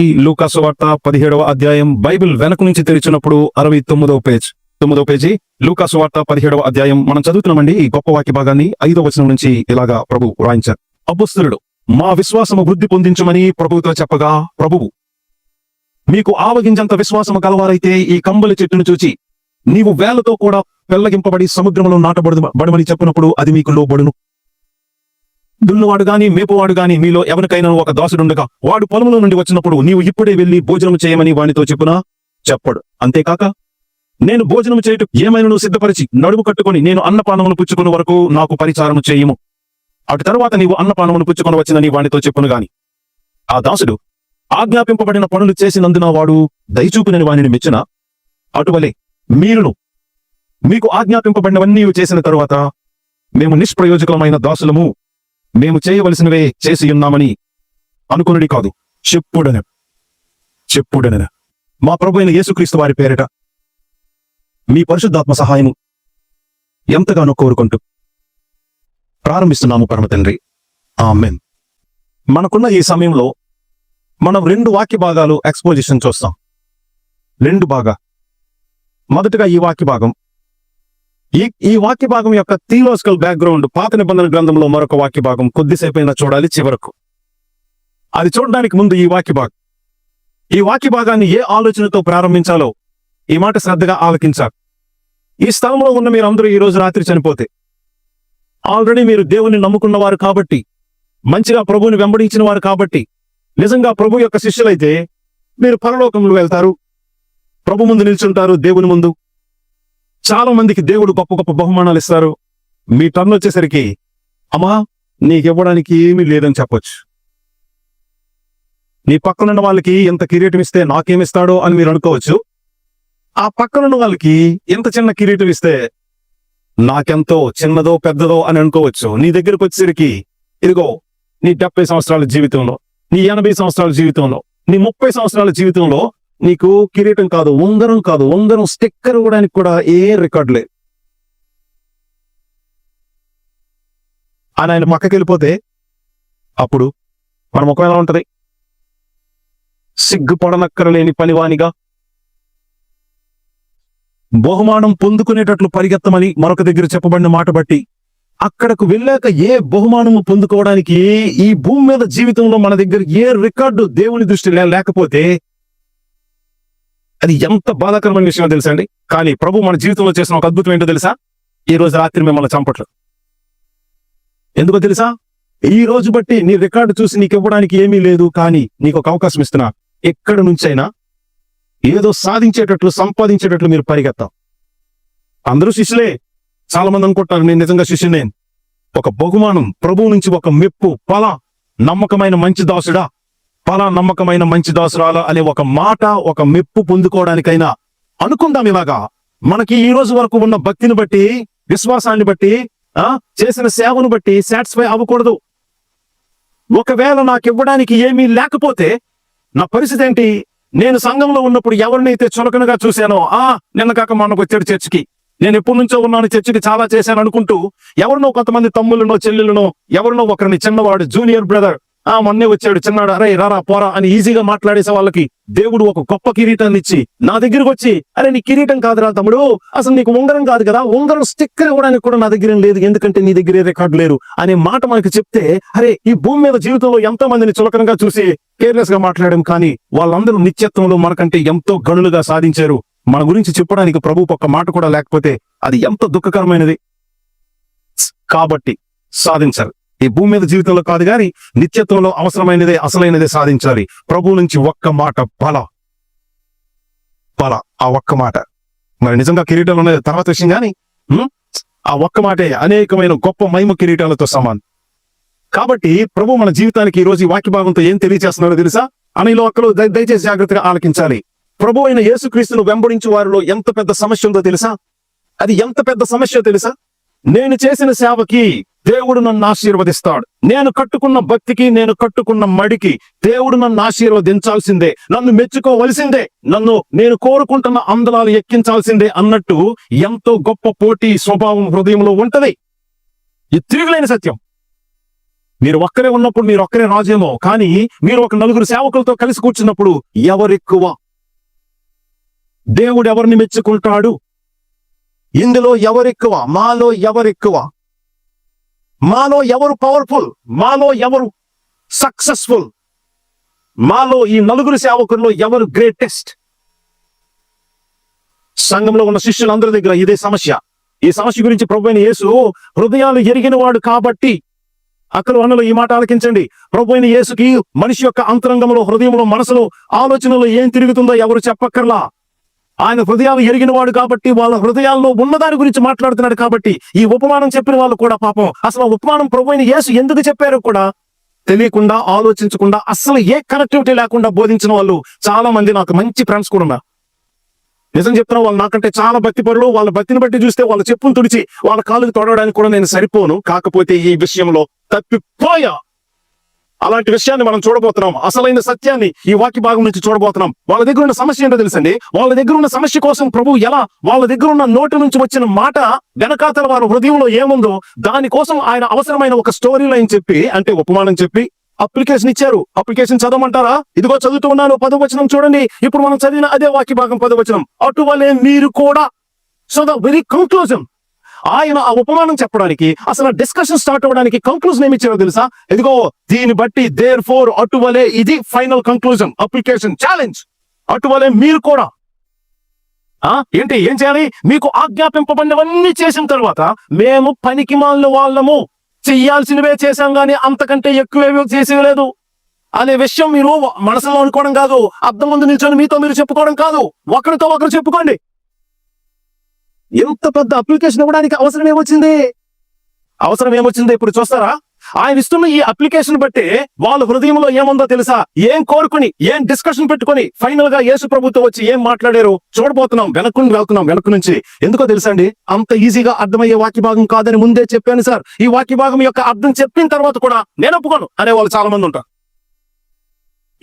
ఈ లూకా సువార్త 17వ అధ్యాయం బైబిల్ వెనక నుంచి తెరిచినప్పుడు 69వ పేజీ లూకా సువార్త 17వ అధ్యాయం మనం చదువుతున్నామండి. ఈ గొప్ప వాక్య భాగాన్ని 5వ వచనం నుంచి ఇలాగా ప్రభు రాయించారు. అపొస్తలుడు మా విశ్వాసము వృద్ధి పొందించమని ప్రభువుతో చెప్పగా, ప్రభువు మీకు ఆవగింజంత విశ్వాసము కలవారైతే ఈ కంబలి చెట్టును చూచి నీవు వేళ్లతో కూడా పెళ్లగింపబడి సముద్రంలో నాటబడమని చెప్పినప్పుడు అది మీకు లోబడును. దున్నువాడు గాని మేపువాడు గాని మీలో ఎవరికైనా ఒక దాసుడుండగా వాడు పొలంలో నుండి వచ్చినప్పుడు నీవు ఇప్పుడే వెళ్లి భోజనం చేయమని వానితో చెప్పునా చెప్పడు. అంతేకాక నేను భోజనం చేయుట ఏమైనా సిద్ధపరిచి నడుము కట్టుకొని నేను అన్నపానమును పుచ్చుకుని వరకు నాకు పరిచారము చేయము. అటు తరువాత నీవు అన్నపానమును పుచ్చుకొని వచ్చినని వానితో చెప్పును గాని ఆ దాసుడు ఆజ్ఞాపింపబడిన పనులు చేసినందున వాడు దయచూపునని వానిని మెచ్చిన అటువలే మీరును మీకు ఆజ్ఞాపింపబడినవన్నీ చేసిన తరువాత మేము నిష్ప్రయోజకమైన దాసులము, మేము చేయవలసినవే చేసి ఉన్నామని అనుకునుడి కాదు, చెప్పుడన మా ప్రభు అయిన యేసుక్రీస్తు వారి పేరిట మీ పరిశుద్ధాత్మ సహాయము ఎంతగానో కోరుకుంటూ ప్రారంభిస్తున్నాము పరమ తండ్రి, ఆమేన్. మనకున్న ఈ సమయంలో మనం 2 వాక్య భాగాలు ఎక్స్పోజిషన్ చూస్తాం. 2 భాగా. మొదటగా ఈ వాక్య భాగం, ఈ వాక్య భాగం యొక్క థియోలాజికల్ బ్యాక్గ్రౌండ్ పాత నిబంధన గ్రంథంలో మరొక వాక్య భాగం కొద్దిసేపైనా చూడాలి చివరకు. అది చూడడానికి ముందు ఈ వాక్య భాగాన్ని ఏ ఆలోచనతో ప్రారంభించాలో ఈ మాట శ్రద్ధగా ఆలకించాలి. ఈ స్థలంలో ఉన్న మీరందరూ ఈ రోజు రాత్రి చనిపోతే ఆల్రెడీ మీరు దేవుని నమ్ముకున్నవారు కాబట్టి, మంచిగా ప్రభువుని వెంబడించిన వారు కాబట్టి, నిజంగా ప్రభు యొక్క శిష్యులైతే మీరు పరలోకంలో వెళ్తారు, ప్రభు ముందు నిల్చుంటారు. దేవుని ముందు చాలా మందికి దేవుడు గొప్ప గొప్ప బహుమానాలు ఇస్తారు. మీ టర్న్ వచ్చేసరికి అమ్మా నీకివ్వడానికి ఏమీ లేదని చెప్పొచ్చు. నీ పక్కనున్న వాళ్ళకి ఎంత కిరీటం ఇస్తే నాకేమిస్తాడో అని మీరు అనుకోవచ్చు. ఆ పక్కనున్న వాళ్ళకి ఎంత చిన్న కిరీటం ఇస్తే నాకెంతో చిన్నదో పెద్దదో అని అనుకోవచ్చు. నీ దగ్గరకు వచ్చేసరికి ఇదిగో నీ 70 సంవత్సరాల జీవితంలో, నీ 80 సంవత్సరాల జీవితంలో, నీ 30 సంవత్సరాల జీవితంలో నీకు కిరీటం కాదు, ఉంగరం స్టిక్కర్ ఇవ్వడానికి కూడా ఏ రికార్డు లేదు అని ఆయన పక్కకి వెళ్ళిపోతే అప్పుడు మన ముఖం ఎలా ఉంటది? సిగ్గుపడనక్కరలేని పనివానిగా బహుమానం పొందుకునేటట్లు పరిగెత్తమని మరొక దగ్గర చెప్పబడిన మాట బట్టి అక్కడకు వెళ్ళాక ఏ బహుమానము పొందుకోవడానికి ఈ భూమి మీద జీవితంలో మన దగ్గర ఏ రికార్డు దేవుని దృష్టి లేకపోతే అది ఎంత బాధాకరమైన విషయమో తెలుసా అండి. కానీ ప్రభు మన జీవితంలో చేసిన ఒక అద్భుతం ఏంటో తెలుసా? ఈ రోజు రాత్రి మిమ్మల్ని చంపట్లేదు. ఎందుకో తెలుసా? ఈ రోజు బట్టి నీ రికార్డు చూసి నీకు ఇవ్వడానికి ఏమీ లేదు, కానీ నీకు ఒక అవకాశం ఇస్తున్నా. ఎక్కడి నుంచైనా ఏదో సాధించేటట్లు, సంపాదించేటట్లు మీరు పరిగెత్తాం. అందరూ శిష్యులే. చాలా మంది అనుకుంటారు నేను నిజంగా శిష్యునే. ఒక బహుమానం ప్రభువు నుంచి, ఒక మెప్పు, పలా నమ్మకమైన మంచి దాసుడా, పలా నమ్మకమైన మంచి దాసురాలా అనే ఒక మాట, ఒక మెప్పు పొందుకోవడానికైనా అనుకుందాం. ఇలాగా మనకి ఈ రోజు వరకు ఉన్న భక్తిని బట్టి, విశ్వాసాన్ని బట్టి, చేసిన సేవను బట్టి సాటిస్ఫై అవ్వకూడదు. ఒకవేళ నాకు ఇవ్వడానికి ఏమీ లేకపోతే నా పరిస్థితి ఏంటి? నేను సంఘంలో ఉన్నప్పుడు ఎవరినైతే చులకనగా చూశానో, నిన్న కాక మనకు వచ్చాడు చర్చికి, నేను ఎప్పటి నుంచో ఉన్నాను చర్చికి, చాలా చేశాను అనుకుంటూ ఎవరినో కొంతమంది తమ్ముళ్ళనో చెల్లెళ్ళనో ఎవరినో ఒకరిని చిన్నవాడు జూనియర్ బ్రదర్ మొన్నే వచ్చాడు చిన్నాడు, అరే రారా పోరా అని ఈజీగా మాట్లాడేసే వాళ్ళకి దేవుడు ఒక గొప్ప కిరీటాన్ని ఇచ్చి నా దగ్గరకు వచ్చి, అరే నీ కిరీటం కాదురా తమ్ముడు, అసలు నీకు ఉంగరం కాదు కదా, ఉంగరం స్టిక్కర్ ఇవ్వడానికి కూడా నా దగ్గర లేదు, ఎందుకంటే నీ దగ్గర రికార్డు లేరు అనే మాట మనకి చెప్తే, అరే ఈ భూమి మీద జీవితంలో ఎంతో మందిని చులకనగా చూసి కేర్లెస్ గా మాట్లాడాం, కానీ వాళ్ళందరూ నిత్యత్వంలో మనకంటే ఎంతో గనులుగా సాధించారు. మన గురించి చెప్పడానికి ప్రభు ఒక్క మాట కూడా లేకపోతే అది ఎంత దుఃఖకరమైనది. కాబట్టి సాధించాలి. ఈ భూమి మీద జీవితంలో కాదు గాని నిత్యత్వంలో అవసరమైనదే, అసలైనదే సాధించాలి. ప్రభు నుంచి ఒక్క మాట, బల ఆ ఒక్క మాట. మరి నిజంగా కిరీటాలు ఉన్నది తర్వాత విషయం, కానీ ఆ ఒక్క మాటే అనేకమైన గొప్ప మహిమ కిరీటాలతో సమానం. కాబట్టి ప్రభు మన జీవితానికి ఈ రోజు ఈ వాక్య భాగంతో ఏం తెలియజేస్తున్నారో తెలుసా? అనేలో అక్కలు దయచేసి జాగ్రత్తగా ఆలకించాలి. ప్రభు అయిన యేసుక్రీస్తును వెంబడించే వారిలో ఎంత పెద్ద సమస్య ఉందో తెలుసా? అది ఎంత పెద్ద సమస్య తెలుసా? నేను చేసిన సేవకి దేవుడు నన్ను ఆశీర్వదిస్తాడు, నేను కట్టుకున్న భక్తికి, నేను కట్టుకున్న మడికి దేవుడు నన్ను ఆశీర్వదించాల్సిందే, నన్ను మెచ్చుకోవలసిందే, నేను కోరుకుంటున్న అందలాలు ఎక్కించాల్సిందే అన్నట్టు ఎంతో గొప్ప పోటీ స్వభావం హృదయంలో ఉంటది. ఇది తిరుగులేని సత్యం. మీరు ఒక్కరే ఉన్నప్పుడు మీరు ఒక్కరే రాజేమో, కానీ మీరు ఒక నలుగురు సేవకులతో కలిసి కూర్చున్నప్పుడు ఎవరెక్కువ? దేవుడు ఎవరిని మెచ్చుకుంటాడు? ఇందులో ఎవరెక్కువ? మాలో ఎవరెక్కువ? మాలో ఎవరు పవర్ఫుల్? మాలో ఎవరు సక్సెస్ఫుల్? మాలో ఈ నలుగురు సేవకుల్లో ఎవరు గ్రేటెస్ట్? సంఘంలో ఉన్న శిష్యులందరి దగ్గర ఇదే సమస్య. ఈ సమస్య గురించి ప్రభువైన యేసు హృదయాలు ఎరిగిన వాడు కాబట్టి, అక్కలు అన్నలు ఈ మాట ఆలకించండి, ప్రభువైన యేసుకి మనిషి యొక్క అంతరంగంలో, హృదయంలో, మనసులో, ఆలోచనలో ఏం తిరుగుతుందో ఎవరు చెప్పక్కర్లా. ఆయన హృదయాలు ఎరిగిన వాడు కాబట్టి, వాళ్ళ హృదయాల్లో ఉన్నదాని గురించి మాట్లాడుతున్నాడు కాబట్టి, ఈ ఉపమానం చెప్పిన వాళ్ళు కూడా పాపం అసలు ఉపమానం ప్రభువైన యేసు ఎందుకు చెప్పారో కూడా తెలియకుండా, ఆలోచించకుండా, అసలు ఏ కనెక్టివిటీ లేకుండా బోధించిన వాళ్ళు చాలా మంది నాకు మంచి ఫ్రెండ్స్ కూడా ఉన్నారు. నిజం చెప్తున్నా, వాళ్ళు నాకంటే చాలా భక్తి పరులు. వాళ్ళ భక్తిని బట్టి చూస్తే వాళ్ళ చెప్పులు తుడిచి వాళ్ళ కాళ్ళకి తొడవడానికి కూడా నేను సరిపోను. కాకపోతే ఈ విషయంలో తప్పిపోయా. అలాంటి విషయాన్ని మనం చూడబోతున్నాం. అసలైన సత్యాన్ని ఈ వాక్య భాగం నుంచి చూడబోతున్నాం. వాళ్ళ దగ్గర ఉన్న సమస్య ఏంటో తెలుసండి. వాళ్ళ దగ్గర ఉన్న సమస్య కోసం ప్రభు ఎలా వాళ్ళ దగ్గర ఉన్న నోటి నుంచి వచ్చిన మాట వెనకాతల వారి హృదయంలో ఏముందో దానికోసం ఆయన అవసరమైన ఒక స్టోరీ లైన్ చెప్పి, అంటే ఉపమానం చెప్పి అప్లికేషన్ ఇచ్చారు. అప్లికేషన్ చదవమంటారా? ఇదిగో చదువుతూ ఉన్నాను. 10వ వచనం చూడండి. ఇప్పుడు మనం చదివిన అదే వాక్య భాగం 10వ వచనం. అటువలే మీరు కూడా. సో ద వెరీ కంక్లూజన్, ఆయన ఆ ఉపమానం చెప్పడానికి, అసలు డిస్కషన్ స్టార్ట్ అవ్వడానికి కంక్లూజన్ ఏమి ఇచ్చారో తెలుసా? ఇదిగో దీన్ని బట్టి దేర్ ఫోర్ అటువలే, ఇది ఫైనల్ కంక్లూజన్, అప్లికేషన్, ఛాలెంజ్. అటువలే మీరు కూడా ఏంటి, ఏం చేయాలి? మీకు ఆజ్ఞాపింపబడినవన్నీ చేసిన తర్వాత మేము పనికిమాలిన వాళ్ళము, చెయ్యాల్సినవే చేశాం గానీ అంతకంటే ఎక్కువేమీ చేసేయలేదు అనే విషయం మీరు మనసులో అనుకోవడం కాదు, అర్థం ముందు నిల్చొని మీతో మీరు చెప్పుకోవడం కాదు, ఒకరితో ఒకరు చెప్పుకోండి. ఎంత పెద్ద అప్లికేషన్ ఇవ్వడానికి అవసరం ఏమొచ్చింది ఇప్పుడు చూస్తారా? ఆయన ఇస్తున్న ఈ అప్లికేషన్ బట్టి వాళ్ళ హృదయంలో ఏముందో తెలుసా? ఏం కోరుకుని, ఏం డిస్కషన్ పెట్టుకుని ఫైనల్ గా యేసు ప్రభుతో వచ్చి ఏం మాట్లాడారు చూడబోతున్నాం. వెనక్కు నుంచి. ఎందుకో తెలుసా అండి, అంత ఈజీగా అర్థమయ్యే వాక్య భాగం కాదని ముందే చెప్పాను సార్. ఈ వాక్య భాగం యొక్క అర్థం చెప్పిన తర్వాత కూడా నేను ఒప్పుకోను అనే వాళ్ళు చాలా మంది ఉంటారు.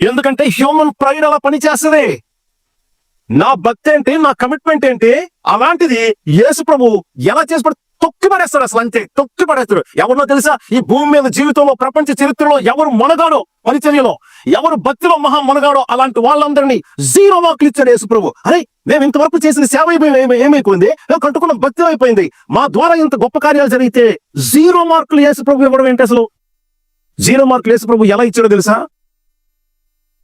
ఎందుకంటే హ్యూమన్ ప్రైడ్ అలా పనిచేస్తుంది. నా భక్తి ఏంటి, నా కమిట్మెంట్ ఏంటి, అలాంటిది యేసు ప్రభు ఎలా చేసి తొక్కి పడేస్తాడు. అసలు అంతే తొక్కి పడేస్తాడు. ఎవరినో తెలుసా? ఈ భూమి మీద జీవితంలో, ప్రపంచ చరిత్రలో ఎవరు మనగాడో, పరిచర్యలో ఎవరు భక్తిలో మహా మనగాడో అలాంటి వాళ్ళందరినీ 0 మార్కులు ఇచ్చాడు యేసు ప్రభు. అరే, మేము ఇంతవరకు చేసిన సేవ ఏమైపోయింది? మేము కట్టుకున్న భక్తి అయిపోయింది. మా ద్వారా ఇంత గొప్ప కార్యాలు జరిగితే 0 మార్కులు యేసు ప్రభు ఇవ్వడం ఏంటి? అసలు 0 మార్కులు యేసు ప్రభు ఎలా ఇచ్చాడో తెలుసా?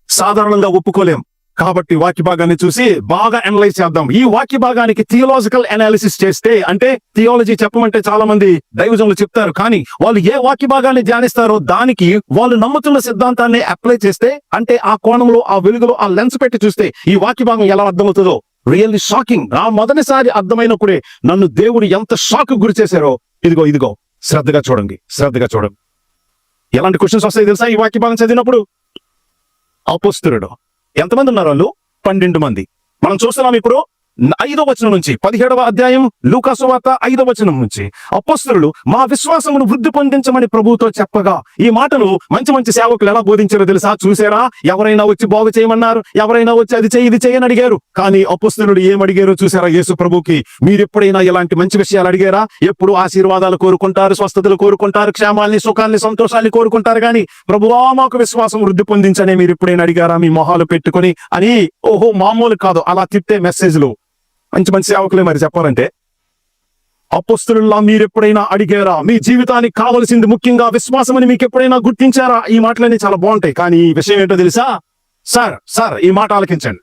సాధారణంగా ఒప్పుకోలేం. కాబట్టి వాక్య భాగాన్ని చూసి బాగా అనలైజ్ చేద్దాం. ఈ వాక్య భాగానికి థియోలాజికల్ అనాలిసిస్ చేస్తే, అంటే థియాలజీ చెప్పమంటే చాలా మంది దైవజనులు చెప్తారు, కానీ వాళ్ళు ఏ వాక్య భాగాన్ని ధ్యానిస్తారో దానికి వాళ్ళు నమ్ముతున్న సిద్ధాంతాన్ని అప్లై చేస్తే, అంటే ఆ కోణంలో, ఆ వెలుగులో, ఆ లెన్స్ పెట్టి చూస్తే ఈ వాక్య భాగం ఎలా అర్థమవుతుందో రియల్లీ షాకింగ్. నా మొదటిసారి అర్థమైనప్పుడే నన్ను దేవుడు ఎంత షాక్ గురి చేశారో ఇదిగో శ్రద్ధగా చూడండి. ఎలాంటి క్వశ్చన్స్ వస్తాయి తెలుసా ఈ వాక్య భాగం చదివినప్పుడు? అపోస్తలుడు ఎంతమంది ఉన్నారు? వాళ్ళు 12 మంది. మనం చూస్తున్నాం ఇప్పుడు 5వ వచనం నుంచి 17వ అధ్యాయం లూకా సువార్త 5వ వచనం నుంచి అపోస్తలులు మా విశ్వాసమును వృద్ధి పొందించమని ప్రభువుతో చెప్పగా, ఈ మాటలు మంచి సేవకులు ఎలా బోధించారో తెలుసా? చూసారా? ఎవరైనా వచ్చి బాగు చేయమన్నారు, ఎవరైనా వచ్చి అది చేయి ఇది చేయని అడిగారు, కానీ అపోస్తలుడు ఏమడిగారో చూసారా? యేసు ప్రభుకి మీరు ఎప్పుడైనా ఇలాంటి మంచి విషయాలు అడిగారా? ఎప్పుడు ఆశీర్వాదాలు కోరుకుంటారు, స్వస్థతలు కోరుకుంటారు, క్షేమాల్ని, సుఖాల్ని, సంతోషాన్ని కోరుకుంటారు, కానీ ప్రభువా మాకు విశ్వాసం వృద్ధి పొందించని మీరు ఎప్పుడైనా అడిగారా మీ మొహాలు పెట్టుకుని అని? ఓహో, మామూలు కాదు అలా తిట్టే మెసేజ్లు. మంచి సేవకులే మరి చెప్పాలంటే. అపోస్తలుల్లా మీరు ఎప్పుడైనా అడిగారా? మీ జీవితానికి కావలసింది ముఖ్యంగా విశ్వాసం అని మీకు ఎప్పుడైనా గుర్తించారా? ఈ మాటలన్నీ చాలా బాగుంటాయి, కానీ ఈ విషయం ఏంటో తెలుసా? సార్ ఈ మాట ఆలకించండి.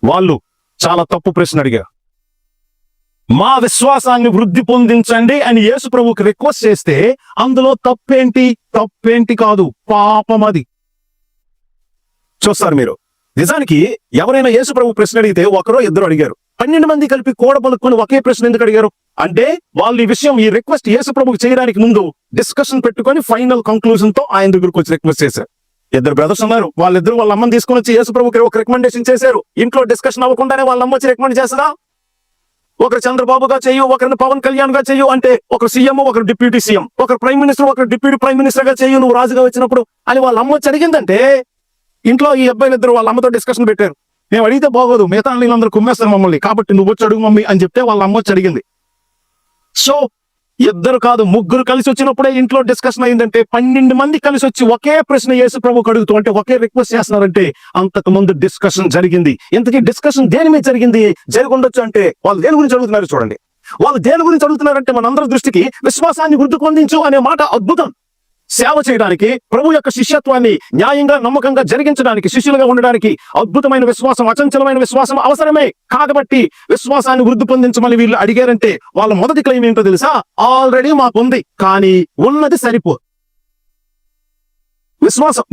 వాళ్ళు చాలా తప్పు ప్రశ్న అడిగారు. మా విశ్వాసాన్ని వృద్ధి పొందించండి అని యేసు ప్రభువుకి రిక్వెస్ట్ చేస్తే అందులో తప్పేంటి కాదు, పాపం అది. చూస్తారు మీరు. నిజానికి ఎవరైనా యేసు ప్రభు ప్రశ్న అడిగితే ఒకరో ఇద్దరు అడిగారు, 12 మంది కలిపి కూడబలుక్కుని ఒకే ప్రశ్న ఎందుకు అడిగారు అంటే, వాళ్ళు ఈ విషయం, ఈ రిక్వెస్ట్ యేసు ప్రభుకి చేయడానికి ముందు డిస్కషన్ పెట్టుకొని ఫైనల్ కంక్లూజన్ తో ఆయన దగ్గరకు వచ్చి రిక్వెస్ట్ చేశారు. 2 బ్రదర్స్ ఉన్నారు, వాళ్ళిద్దరు వాళ్ళ అమ్మని తీసుకుని వచ్చి యేసు ప్రభుకి ఒక రికమెండేషన్ చేశారు. ఇంట్లో డిస్కషన్ అవ్వకుండానే వాళ్ళ అమ్మ వచ్చి రికమెండ్ చేస్తారా? ఒకరు చంద్రబాబుగా చెయ్యు, ఒకరిని పవన్ కళ్యాణ్ గా చెయ్యు అంటే, ఒకరు సీఎం, ఒకరు డిప్యూటీ సీఎం, ఒకరు ప్రైమ్ మినిస్టర్, ఒకరు డిప్యూటీ ప్రైమ్ మినిస్టర్ గా చెయ్యు నువ్వు రాజుగా వచ్చినప్పుడు అని వాళ్ళ అమ్మ వచ్చి అడిగిందంటే, ఇంట్లో ఈ అబ్బాయిలిద్దరు వాళ్ళ అమ్మతో డిస్కషన్ పెట్టారు. మేము అడిగితే బాగోదు, మిగతా వీళ్ళందరూ కుమ్మేస్తారు మమ్మల్ని, కాబట్టి నువ్వు వచ్చి అడుగు మమ్మీ అని చెప్తే వాళ్ళ అమ్మ వచ్చి అడిగింది. సో ఇద్దరు కాదు, ముగ్గురు కలిసి వచ్చినప్పుడే ఇంట్లో డిస్కషన్ అయిందంటే 12 మంది కలిసి వచ్చి ఒకే ప్రశ్న యేసు ప్రభువుకు అడుగుతూ అంటే ఒకే రిక్వెస్ట్ చేస్తున్నారంటే అంతకు ముందు డిస్కషన్ జరిగింది. ఇంతకీ డిస్కషన్ దేని మీద జరిగింది? జరిగి ఉండొచ్చు అంటే వాళ్ళు దేని గురించి అడుగుతున్నారు చూడండి. వాళ్ళు దేని గురించి అడుగుతున్నారంటే మనందరి దృష్టికి విశ్వాసాన్ని వృద్ధి పొందించు అనే మాట అద్భుతం. సేవ చేయడానికి, ప్రభు యొక్క శిష్యత్వాన్ని న్యాయంగా నమ్మకంగా జరిగించడానికి, శిష్యులుగా ఉండడానికి అద్భుతమైన విశ్వాసం, అచంచలమైన విశ్వాసం అవసరమే. కాబట్టి విశ్వాసాన్ని వృద్ధి పొందించమని వీళ్ళు అడిగారంటే వాళ్ళ మొదటి క్లెయిమ్ ఏంటో తెలుసా? ఆల్రెడీ మాకు ఉంది, కానీ ఉన్నది సరిపో.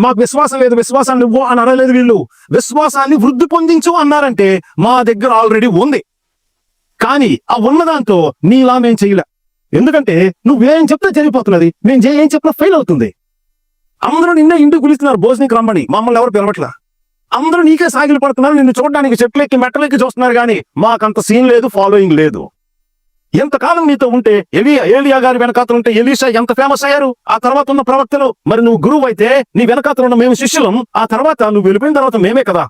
మాకు విశ్వాసం లేదు, విశ్వాసాన్ని నువ్వు అని అనలేదు వీళ్ళు. విశ్వాసాన్ని వృద్ధి పొందించు అన్నారంటే మా దగ్గర ఆల్రెడీ ఉంది, కానీ ఆ ఉన్నదాంతో నీలా మేం చేయలే. ఎందుకంటే నువ్వేం చెప్తే జరిగిపోతున్నది, నేను ఏం చెప్పినా ఫెయిల్ అవుతుంది. అందరూ నిన్నే ఇంటికి పిలుస్తున్నారు భోజనానికి రమ్మని, మమ్మల్ని ఎవరు పిలవట్లా. అందరూ నీకే సాగిలు పడుతున్నారు, నిన్ను చూడడానికి చెట్లెక్కి మెట్టలెక్కి చూస్తున్నారు, కానీ మాకంత సీన్ లేదు, ఫాలోయింగ్ లేదు. ఎంతకాలం నీతో ఉంటే ఏలియా గారి వెనకాతలు ఉంటే ఎలీషా ఎంత ఫేమస్ అయ్యారు, ఆ తర్వాత ఉన్న ప్రవక్తలు. మరి నువ్వు గురువు అయితే నీ వెనకాతలు ఉన్న మేము శిష్యులం, ఆ తర్వాత నువ్వు వెళ్ళిపోయిన తర్వాత మేమే కదా,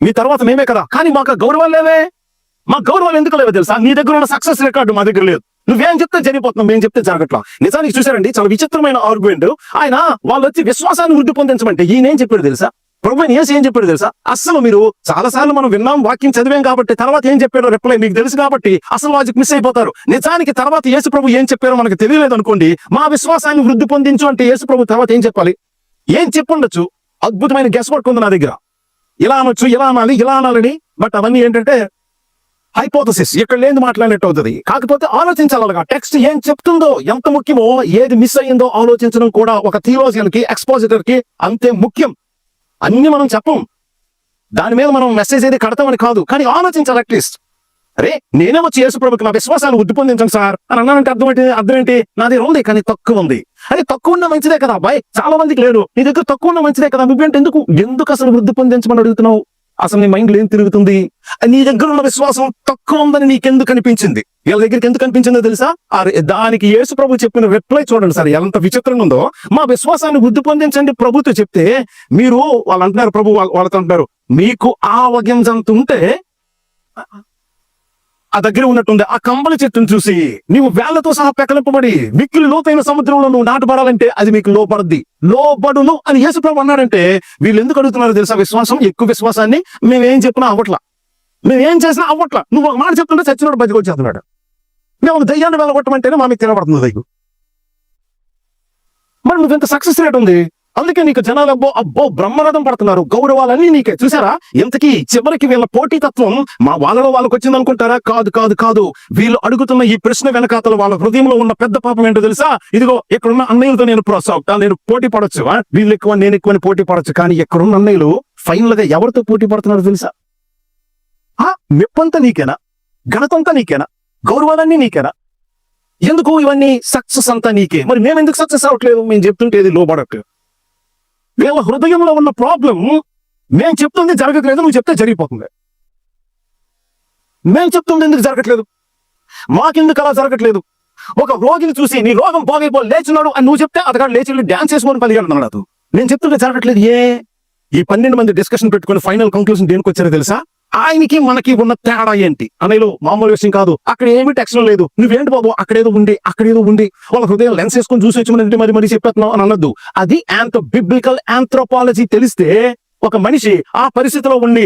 మీ తర్వాత మేమే కదా. కానీ మాకు గౌరవాలు లేవే. మా గౌరవాలు ఎందుకు లేవో తెలుసా? నీ దగ్గర ఉన్న సక్సెస్ రికార్డు మా దగ్గర లేదు. నువ్వేం చెప్తే జరిగిపోతున్నావు, మేము చెప్తే జరగట్లా. నిజానికి చూసారండి, చాలా విచిత్రమైన ఆర్గ్యుమెంట్. ఆయన వాళ్ళు వచ్చి విశ్వాసాన్ని వృద్ధి పొందించమంటే ఈయనేం చెప్పాడు తెలుసా? ప్రభు ఏం చెప్పాడు తెలుసా? అసలు మీరు చాలా సార్లు మనం విన్నాం, వాక్యం చదివాం కాబట్టి తర్వాత ఏం చెప్పాడో రిప్లై మీకు తెలుసు కాబట్టి అసలు లాజిక్ మిస్ అయిపోతారు. నిజానికి తర్వాత యేసు ప్రభు ఏం చెప్పారో మనకు తెలియలేదు అనుకోండి. మా విశ్వాసాన్ని వృద్ధి పొందించు అంటే యేసు ప్రభు తర్వాత ఏం చెప్పాలి? ఏం చెప్పుండొచ్చు? అద్భుతమైన గెస్ వర్క్ ఉంది నా దగ్గర. ఇలా అనొచ్చు, ఇలా అనాలి, ఇలా అనాలని. బట్ అవన్నీ ఏంటంటే హైపోథసిస్, ఇక్కడ లేని మాట్లాడినట్టు అవుతుంది. కాకపోతే ఆలోచించాలగా టెక్స్ట్ ఏం చెప్తుందో, ఎంత ముఖ్యమో, ఏది మిస్ అయ్యిందో ఆలోచించడం కూడా ఒక థియోలాజియన్ కి, ఎక్స్పోజిటర్ కి అంతే ముఖ్యం. అన్ని మనం చెప్పం, దాని మీద మనం మెసేజ్ ఏది కడతామని కాదు, కానీ ఆలోచించాలి అట్లీస్ట్. అరే నేనే వచ్చి యేసు ప్రభుకి నా విశ్వాసాన్ని వృద్ధి పొందించండి సార్ అని అన్నానంటే అర్థం ఏంటి? నా దగ్గర ఉంది కానీ తక్కువ ఉంది. అదే తక్కువ ఉన్న మంచిదే కదా అబ్బాయి, చాలా మందికి లేదు. నీ దగ్గర తక్కువ ఉన్న మంచిదే కదా, నువ్వేంటి ఎందుకు అసలు వృద్ధి పొందించమని అడుగుతున్నావు? అసలు నీ మైండ్ ఏం తిరుగుతుంది? నీ దగ్గర ఉన్న విశ్వాసం తక్కువ ఉందని నీకెందుకు అనిపించింది? వీళ్ళ దగ్గరికి ఎందుకు అనిపించిందో తెలుసా? దానికి యేసు ప్రభు చెప్పిన రిప్లై చూడండి సార్, ఎంత విచిత్రంగా ఉందో. మా విశ్వాసాన్ని వృద్ధి పొందించండి ప్రభుతో చెప్తే మీరు వాళ్ళు అంటున్నారు, ప్రభు వాళ్ళతో అంటున్నారు, మీకు ఆవగింజంత ఉంటే ఆ దగ్గర ఉన్నట్టుంది ఆ కంబల చెట్టును చూసి నీవు వేళ్లతో సహా పెకలింపబడి మిక్కిలి లోతైన సముద్రంలో నువ్వు నాటబడాలంటే అది మీకు లోబడును అని యేసు ప్రభు అన్నాడంటే వీళ్ళు ఎందుకు అడుగుతున్నారు తెలుసా? విశ్వాసం, ఎక్కువ విశ్వాసాన్ని. మేమేం చెప్పినా అవ్వట్లా, మేమేం చేసినా అవ్వట్లా. నువ్వు ఒక మాట చెప్తుంటే చచ్చినోడు బతికి వచ్చేస్తున్నాడు. మేము దయ్యాన్ని వెళ్ళగొట్టమంటేనే మా మీకు తినబడుతుంది దయ్యం. మరి నువ్వెంత సక్సెస్ రేట్ ఉంది, అందుకే నీకు జనాలు అబ్బో బ్రహ్మరథం పడుతున్నారు, గౌరవాలన్నీ నీకే. చూసారా ఎంతకీ చివరికి వీళ్ళ పోటీతత్వం మా వాళ్ళలో వాళ్ళకి వచ్చింది అనుకుంటారా? కాదు. వీళ్ళు అడుగుతున్న ఈ ప్రశ్న వెనకాతల వాళ్ళ హృదయంలో ఉన్న పెద్ద పాపం ఏంటో తెలుసా? ఇదిగో ఇక్కడున్న అన్నయ్యలతో నేను పోటీ పడొచ్చు, వీళ్ళు ఎక్కువ నేను ఎక్కువ పోటీ పడొచ్చు, కానీ ఇక్కడున్న అన్నయ్యలు ఫైనల్ గా ఎవరితో పోటీ పడుతున్నారు తెలుసా? మెప్పంతా నీకేనా? ఘనతంతా నీకేనా? గౌరవాలన్నీ నీకేనా? ఎందుకు ఇవన్నీ? సక్సెస్ అంతా నీకే. మరి మేము ఎందుకు సక్సెస్ అవ్వట్లేదు? మేము చెప్తుంటే ఇది లోబడట్లేదు. వీళ్ళ హృదయంలో ఉన్న ప్రాబ్లం, మేము చెప్తుంది జరగట్లేదు, నువ్వు చెప్తే జరిగిపోతుంది. మేము చెప్తుంది ఎందుకు జరగట్లేదు, మాకెందుకు అలా జరగట్లేదు? ఒక రోగిని చూసి నీ రోగం పోగైపో లేచున్నాడు అని నువ్వు చెప్తే అతగాడు లేచి డాన్స్ చేసుకొని పలిగాడు. నేను చెప్తుంటే జరగట్లేదు. ఈ 12 మంది డిస్కషన్ పెట్టుకుని ఫైనల్ కంక్లూజన్ దేనికి వచ్చారో తెలుసా? ఆయనకి మనకి ఉన్న తేడా ఏంటి అనేలో మామూలు విషయం కాదు. అక్కడ ఏమి టెక్స్ట్ లేదు, నువ్వేంటి బాబు అక్కడేదో ఉండి వాళ్ళ హృదయం లెన్స్ వేసుకొని చూసి వచ్చి మరి చెప్పేస్తున్నావు అని అనొద్దు. అది బిబ్లికల్ ఆంథ్రోపాలజీ తెలిస్తే ఒక మనిషి ఆ పరిస్థితిలో ఉండి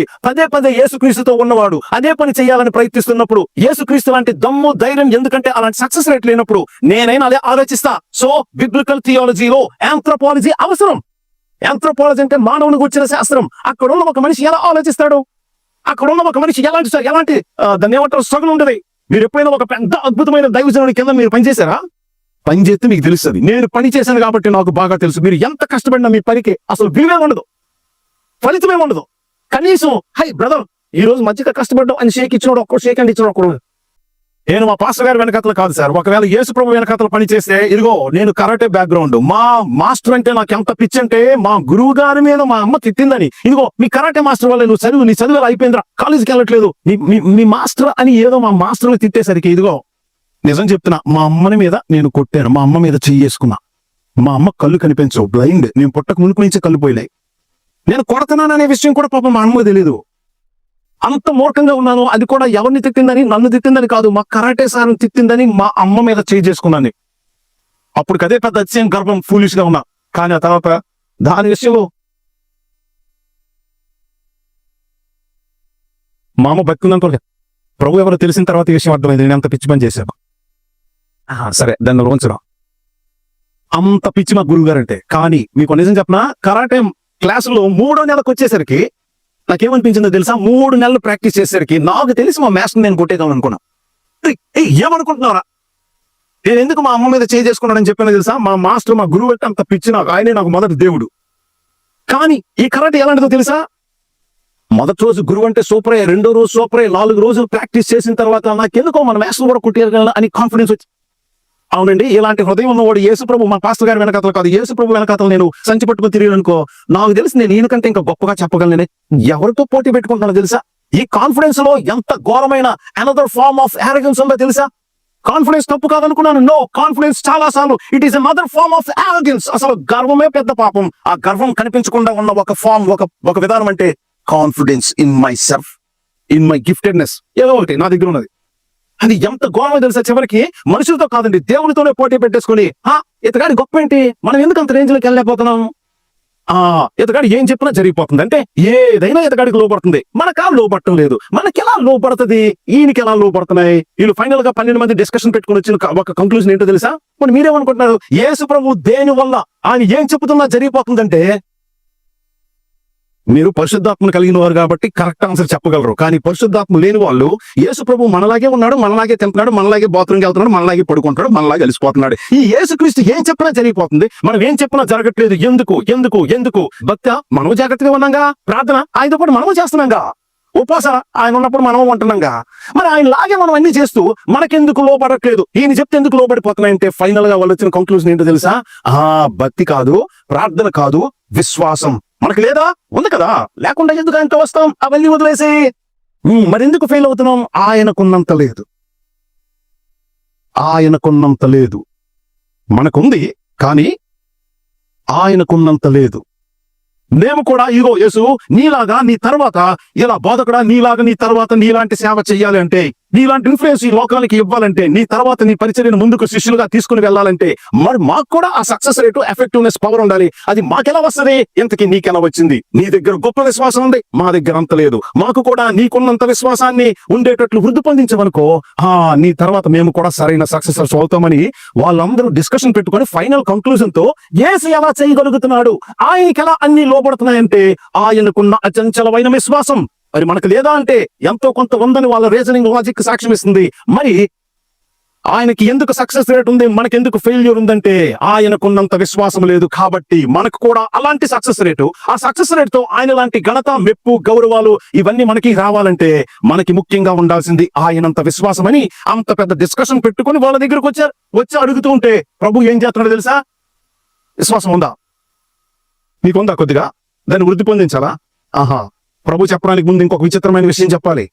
పదే యేసుక్రీస్తుతో ఉన్నవాడు అదే పని చేయాలని ప్రయత్నిస్తున్నప్పుడు యేసుక్రీస్తు లాంటి దమ్ము ధైర్యం, ఎందుకంటే అలాంటి సక్సెస్ రేట్ లేనప్పుడు నేనైనా అదే ఆలోచిస్తా. సో బిబ్లికల్ థియాలజీలో ఆంథ్రోపాలజీ అవసరం. ఆంథ్రోపాలజీ అంటే మానవునికి వచ్చిన శాస్త్రం. అక్కడ ఉన్న ఒక మనిషి ఎలా ఆలోచిస్తాడు, అక్కడ ఉన్న ఒక మనిషి ఎలాంటి దాన్ని ఏమంటారు స్ట్రగుల్ ఉంటుంది. మీరు ఎప్పుడైనా ఒక పెద్ద అద్భుతమైన దైవజనుడి కింద మీరు పనిచేశారా? పని చేస్తే మీకు తెలుస్తుంది. నేను పని చేశాను కాబట్టి నాకు బాగా తెలుసు. మీరు ఎంత కష్టపడినా మీ పనికి అసలు విలువే ఉండదు, ఫలితమే ఉండదు. కనీసం హై బ్రదర్ ఈ రోజు మధ్యగా కష్టపడ్డాం అని షేక్ ఇచ్చినోడు, ఒక్కడు షేక్ అండ్ ఇచ్చినోడు ఒక్కడు. నేను మా పాస్టర్ గారి వెనకాతలు కాదు సార్. ఒకవేళ యేసు ప్రభు వెనకాతలు పని చేస్తే, ఇదిగో నేను కరాటే బ్యాక్గ్రౌండ్, మా మాస్టర్ అంటే నాకు ఎంత పిచ్చి అంటే మా గురువు గారి మీద మా అమ్మ తిట్టిందని, ఇదిగో మీ కరాటే మాస్టర్ వల్ల నీ చదువు అయిపోయిందిరా, కాలేజీకి వెళ్ళట్లేదు, మీ మాస్టర్ అని ఏదో మా మాస్టర్లు తిట్టేసరికి, ఇదిగో నిజం చెప్తున్నా, మా అమ్మని మీద నేను కొట్టాను, మా అమ్మ మీద చెయ్యేసుకున్నా. మా అమ్మ కళ్ళు కనిపించవు, బ్లైండ్. నేను పుట్టక మునుపు నుంచి కళ్ళు పోయినాయి. నేను కొడుతున్నాననే విషయం కూడా పాపం మా అమ్మకు తెలియదు. అంత మూర్ఖంగా ఉన్నాను. అది కూడా ఎవరిని తిట్టిందని, నన్ను తిట్టిందని కాదు, మా కరాటే సార్ని తిట్టిందని మా అమ్మ మీద చేసుకున్నాను. అప్పుడు అదే పెద్ద అతిశయం, గర్వం, ఫూలిష్ గా ఉన్నా. కానీ ఆ తర్వాత దాని విషయంలో మా అమ్మ బతుకుందని ప్రభు ఎవరో తెలిసిన తర్వాత ఈ విషయం అర్థమైంది. నేను అంత పిచ్చి పని చేశాను. సరే, దాన్ని ఉంచడం అంత పిచ్చి మా గురువు గారు అంటే. కానీ మీకు నిజం చెప్పనా, కరాటే క్లాసులో 3వ నెలకు వచ్చేసరికి నాకేమనిపించిందో తెలుసా? 3 నెలలు ప్రాక్టీస్ చేసేసరికి నాకు తెలిసి మా మాస్టర్ నేను కొట్టేద్దాం అనుకున్నా. ఏమనుకుంటున్నారా? నేను ఎందుకు మా అమ్మ మీద చేసుకున్నానని చెప్పానో తెలుసా? మా మాస్టర్, మా గురువు అంటే అంత పిచ్చి నాకు. ఆయనే నాకు మొదటి దేవుడు. కానీ ఈ కరాటే ఎలాంటిదో తెలుసా? మొదటి రోజు గురువు అంటే సూపరే, 2వ రోజు సూపరే, 4 రోజులు ప్రాక్టీస్ చేసిన తర్వాత నాకెందుకో మన మాస్టర్ కూడా కొట్టేయగలను అని కాన్ఫిడెన్స్ వచ్చి. అవునండి, ఇలాంటి హృదయం ఉన్నవాడు యేసుప్రభు మా పాస్టర్ గారి వెనకాతలు కాదు, యేసుప్రభు వెనకాతలు నేను సంచి పట్టుకుని తిరిగానుకో, నాకు తెలిసి నేను ఈయనకంటే ఇంకా గొప్పగా చెప్పగలను. ఎవరితో పోటీ పెట్టుకుంటున్నానో తెలుసా? ఈ కాన్ఫిడెన్స్ లో ఎంత ఘోరమైన అనదర్ ఫార్మ్ ఆఫ్ ఆరోగెన్స్ ఉందో తెలుసా? కాన్ఫిడెన్స్ తప్పు కాదనుకున్నాను. నో, కాన్ఫిడెన్స్ చాలా సార్లు it is another form of arrogance. అసలు గర్వమే పెద్ద పాపం. ఆ గర్వం కనిపించకుండా ఉన్న ఒక ఫార్మ్, ఒక విధానం అంటే confidence in myself, in my giftedness. ఏదో ఒకటి నా దగ్గర ఉన్నది. అది ఎంత ఘోరమో తెలుసా? చివరికి మనుషులతో కాదండి, దేవునితోనే పోటీ పెట్టేసుకుని, ఇతగాడి గొప్ప ఏంటి, మనం ఎందుకు అంత రేంజ్లోకి వెళ్ళలేకపోతున్నాం, ఇతగాడి ఏం చెప్పినా జరిగిపోతుంది అంటే ఏదైనా ఇతగాడికి లోపడుతుంది, మనకా లోపడటం లేదు. మనకి ఎలా లోపడుతుంది, ఈయనకి ఎలా లోపడుతున్నాయి. వీళ్ళు ఫైనల్ గా 12 మంది డిస్కషన్ పెట్టుకుని వచ్చిన ఒక కంక్లూజన్ ఏంటో తెలుసా? మరి మీరేమనుకుంటున్నారు? యేసు ప్రభు దేని వల్ల ఆయన ఏం చెప్తున్నా జరిగిపోతుందంటే, మీరు పరిశుద్ధాత్మను కలిగిన వారు కాబట్టి కరెక్ట్ ఆన్సర్ చెప్పగలరు. కానీ పరిశుద్ధాత్మ లేని వాళ్ళు, యేసు ప్రభు మనలాగే ఉన్నాడు, మనలాగే తింటున్నాడు, మనలాగే బాత్రూమ్కి వెళ్తున్నాడు, మనలాగే పడుకుంటాడు, మనలాగే అలిసిపోతున్నాడు. ఈ యేసుక్రీస్తు ఏం చెప్పినా జరిగిపోతుంది, మనం ఏం చెప్పినా జరగట్లేదు. ఎందుకు భక్త మనం జాగ్రత్తగా ఉన్నాగా, ప్రార్థన ఆయనతో పాటు మనము చేస్తున్నాగా, ఉపవాసం ఆయన ఉన్నప్పుడు మనము ఉంటున్నాగా, మరి ఆయన లాగే మనం అన్ని చేస్తూ మనకెందుకు లోపడట్లేదు, ఈయన చెప్తే ఎందుకు లోపడిపోతున్నాయంటే ఫైనల్ గా వాళ్ళు వచ్చిన కంక్లూజన్ ఏంటో తెలుసా? భక్తి కాదు, ప్రార్థన కాదు, విశ్వాసం మనకు లేదా, ఉంది కదా, లేకుండా ఎందుకు ఆయనతో వస్తాం? అవన్నీ వదిలేసి మరెందుకు ఫెయిల్ అవుతున్నాం? ఆయనకున్నంత లేదు. మనకుంది, కానీ ఆయనకున్నంత లేదు. మేము కూడా ఇగో యేసు నీలాగా నీ తర్వాత ఇలా బోధకుడా, నీలాగా నీ తర్వాత నీలాంటి సేవ చెయ్యాలి అంటే, నీలాంటి ఇన్ఫ్లుయెన్స్ ఈ లోకానికి ఇవ్వాలంటే, నీ తర్వాత నీ పరిచర్యను ముందుకు శిష్యులుగా తీసుకుని వెళ్ళాలంటే, మరి మాకు కూడా ఆ సక్సెస్ రేటు, ఎఫెక్టివ్నెస్, పవర్ ఉండాలి. అది మాకెలా వస్తుంది? ఇంతకీ నీకెలా వచ్చింది? నీ దగ్గర గొప్ప విశ్వాసం ఉంది, మా దగ్గర అంత లేదు. మాకు కూడా నీకున్నంత విశ్వాసాన్ని ఉండేటట్లు వృద్ధి పొందించమనుకో, నీ తర్వాత మేము కూడా సరైన సక్సెసర్స్ అవుతామని వాళ్ళందరూ డిస్కషన్ పెట్టుకొని ఫైనల్ కంక్లూజన్ తో యేసు ఎలా చేయగలుగుతున్నాడు, ఆయనకి ఎలా అన్ని లోపడుతున్నాయంటే ఆయనకున్న అచంచలమైన విశ్వాసం. మరి మనకు లేదా అంటే ఎంతో కొంత ఉందని వాళ్ళ రీజనింగ్, లాజిక్ సాక్ష్యం ఇస్తుంది. మరి ఆయనకి ఎందుకు సక్సెస్ రేట్ ఉంది, మనకెందుకు ఫెయిల్యూర్ ఉందంటే ఆయనకున్నంత విశ్వాసం లేదు. కాబట్టి మనకు కూడా అలాంటి సక్సెస్ రేటు, ఆ సక్సెస్ రేట్ తో ఆయన లాంటి ఘనత, మెప్పు, గౌరవాలు ఇవన్నీ మనకి రావాలంటే మనకి ముఖ్యంగా ఉండాల్సింది ఆయనంత విశ్వాసం అని అంత పెద్ద డిస్కషన్ పెట్టుకుని వాళ్ళ దగ్గరకు వచ్చి అడుగుతూ ఉంటే ప్రభు ఏం చేస్తున్నాడో తెలుసా? విశ్వాసం ఉందా? నీకుందా? కొద్దిగా దాన్ని వృద్ధి పొందించాలా? ప్రభు చెప్పడానికి ముందు ఇంకొక విచిత్రమైన విషయం చెప్పాలి.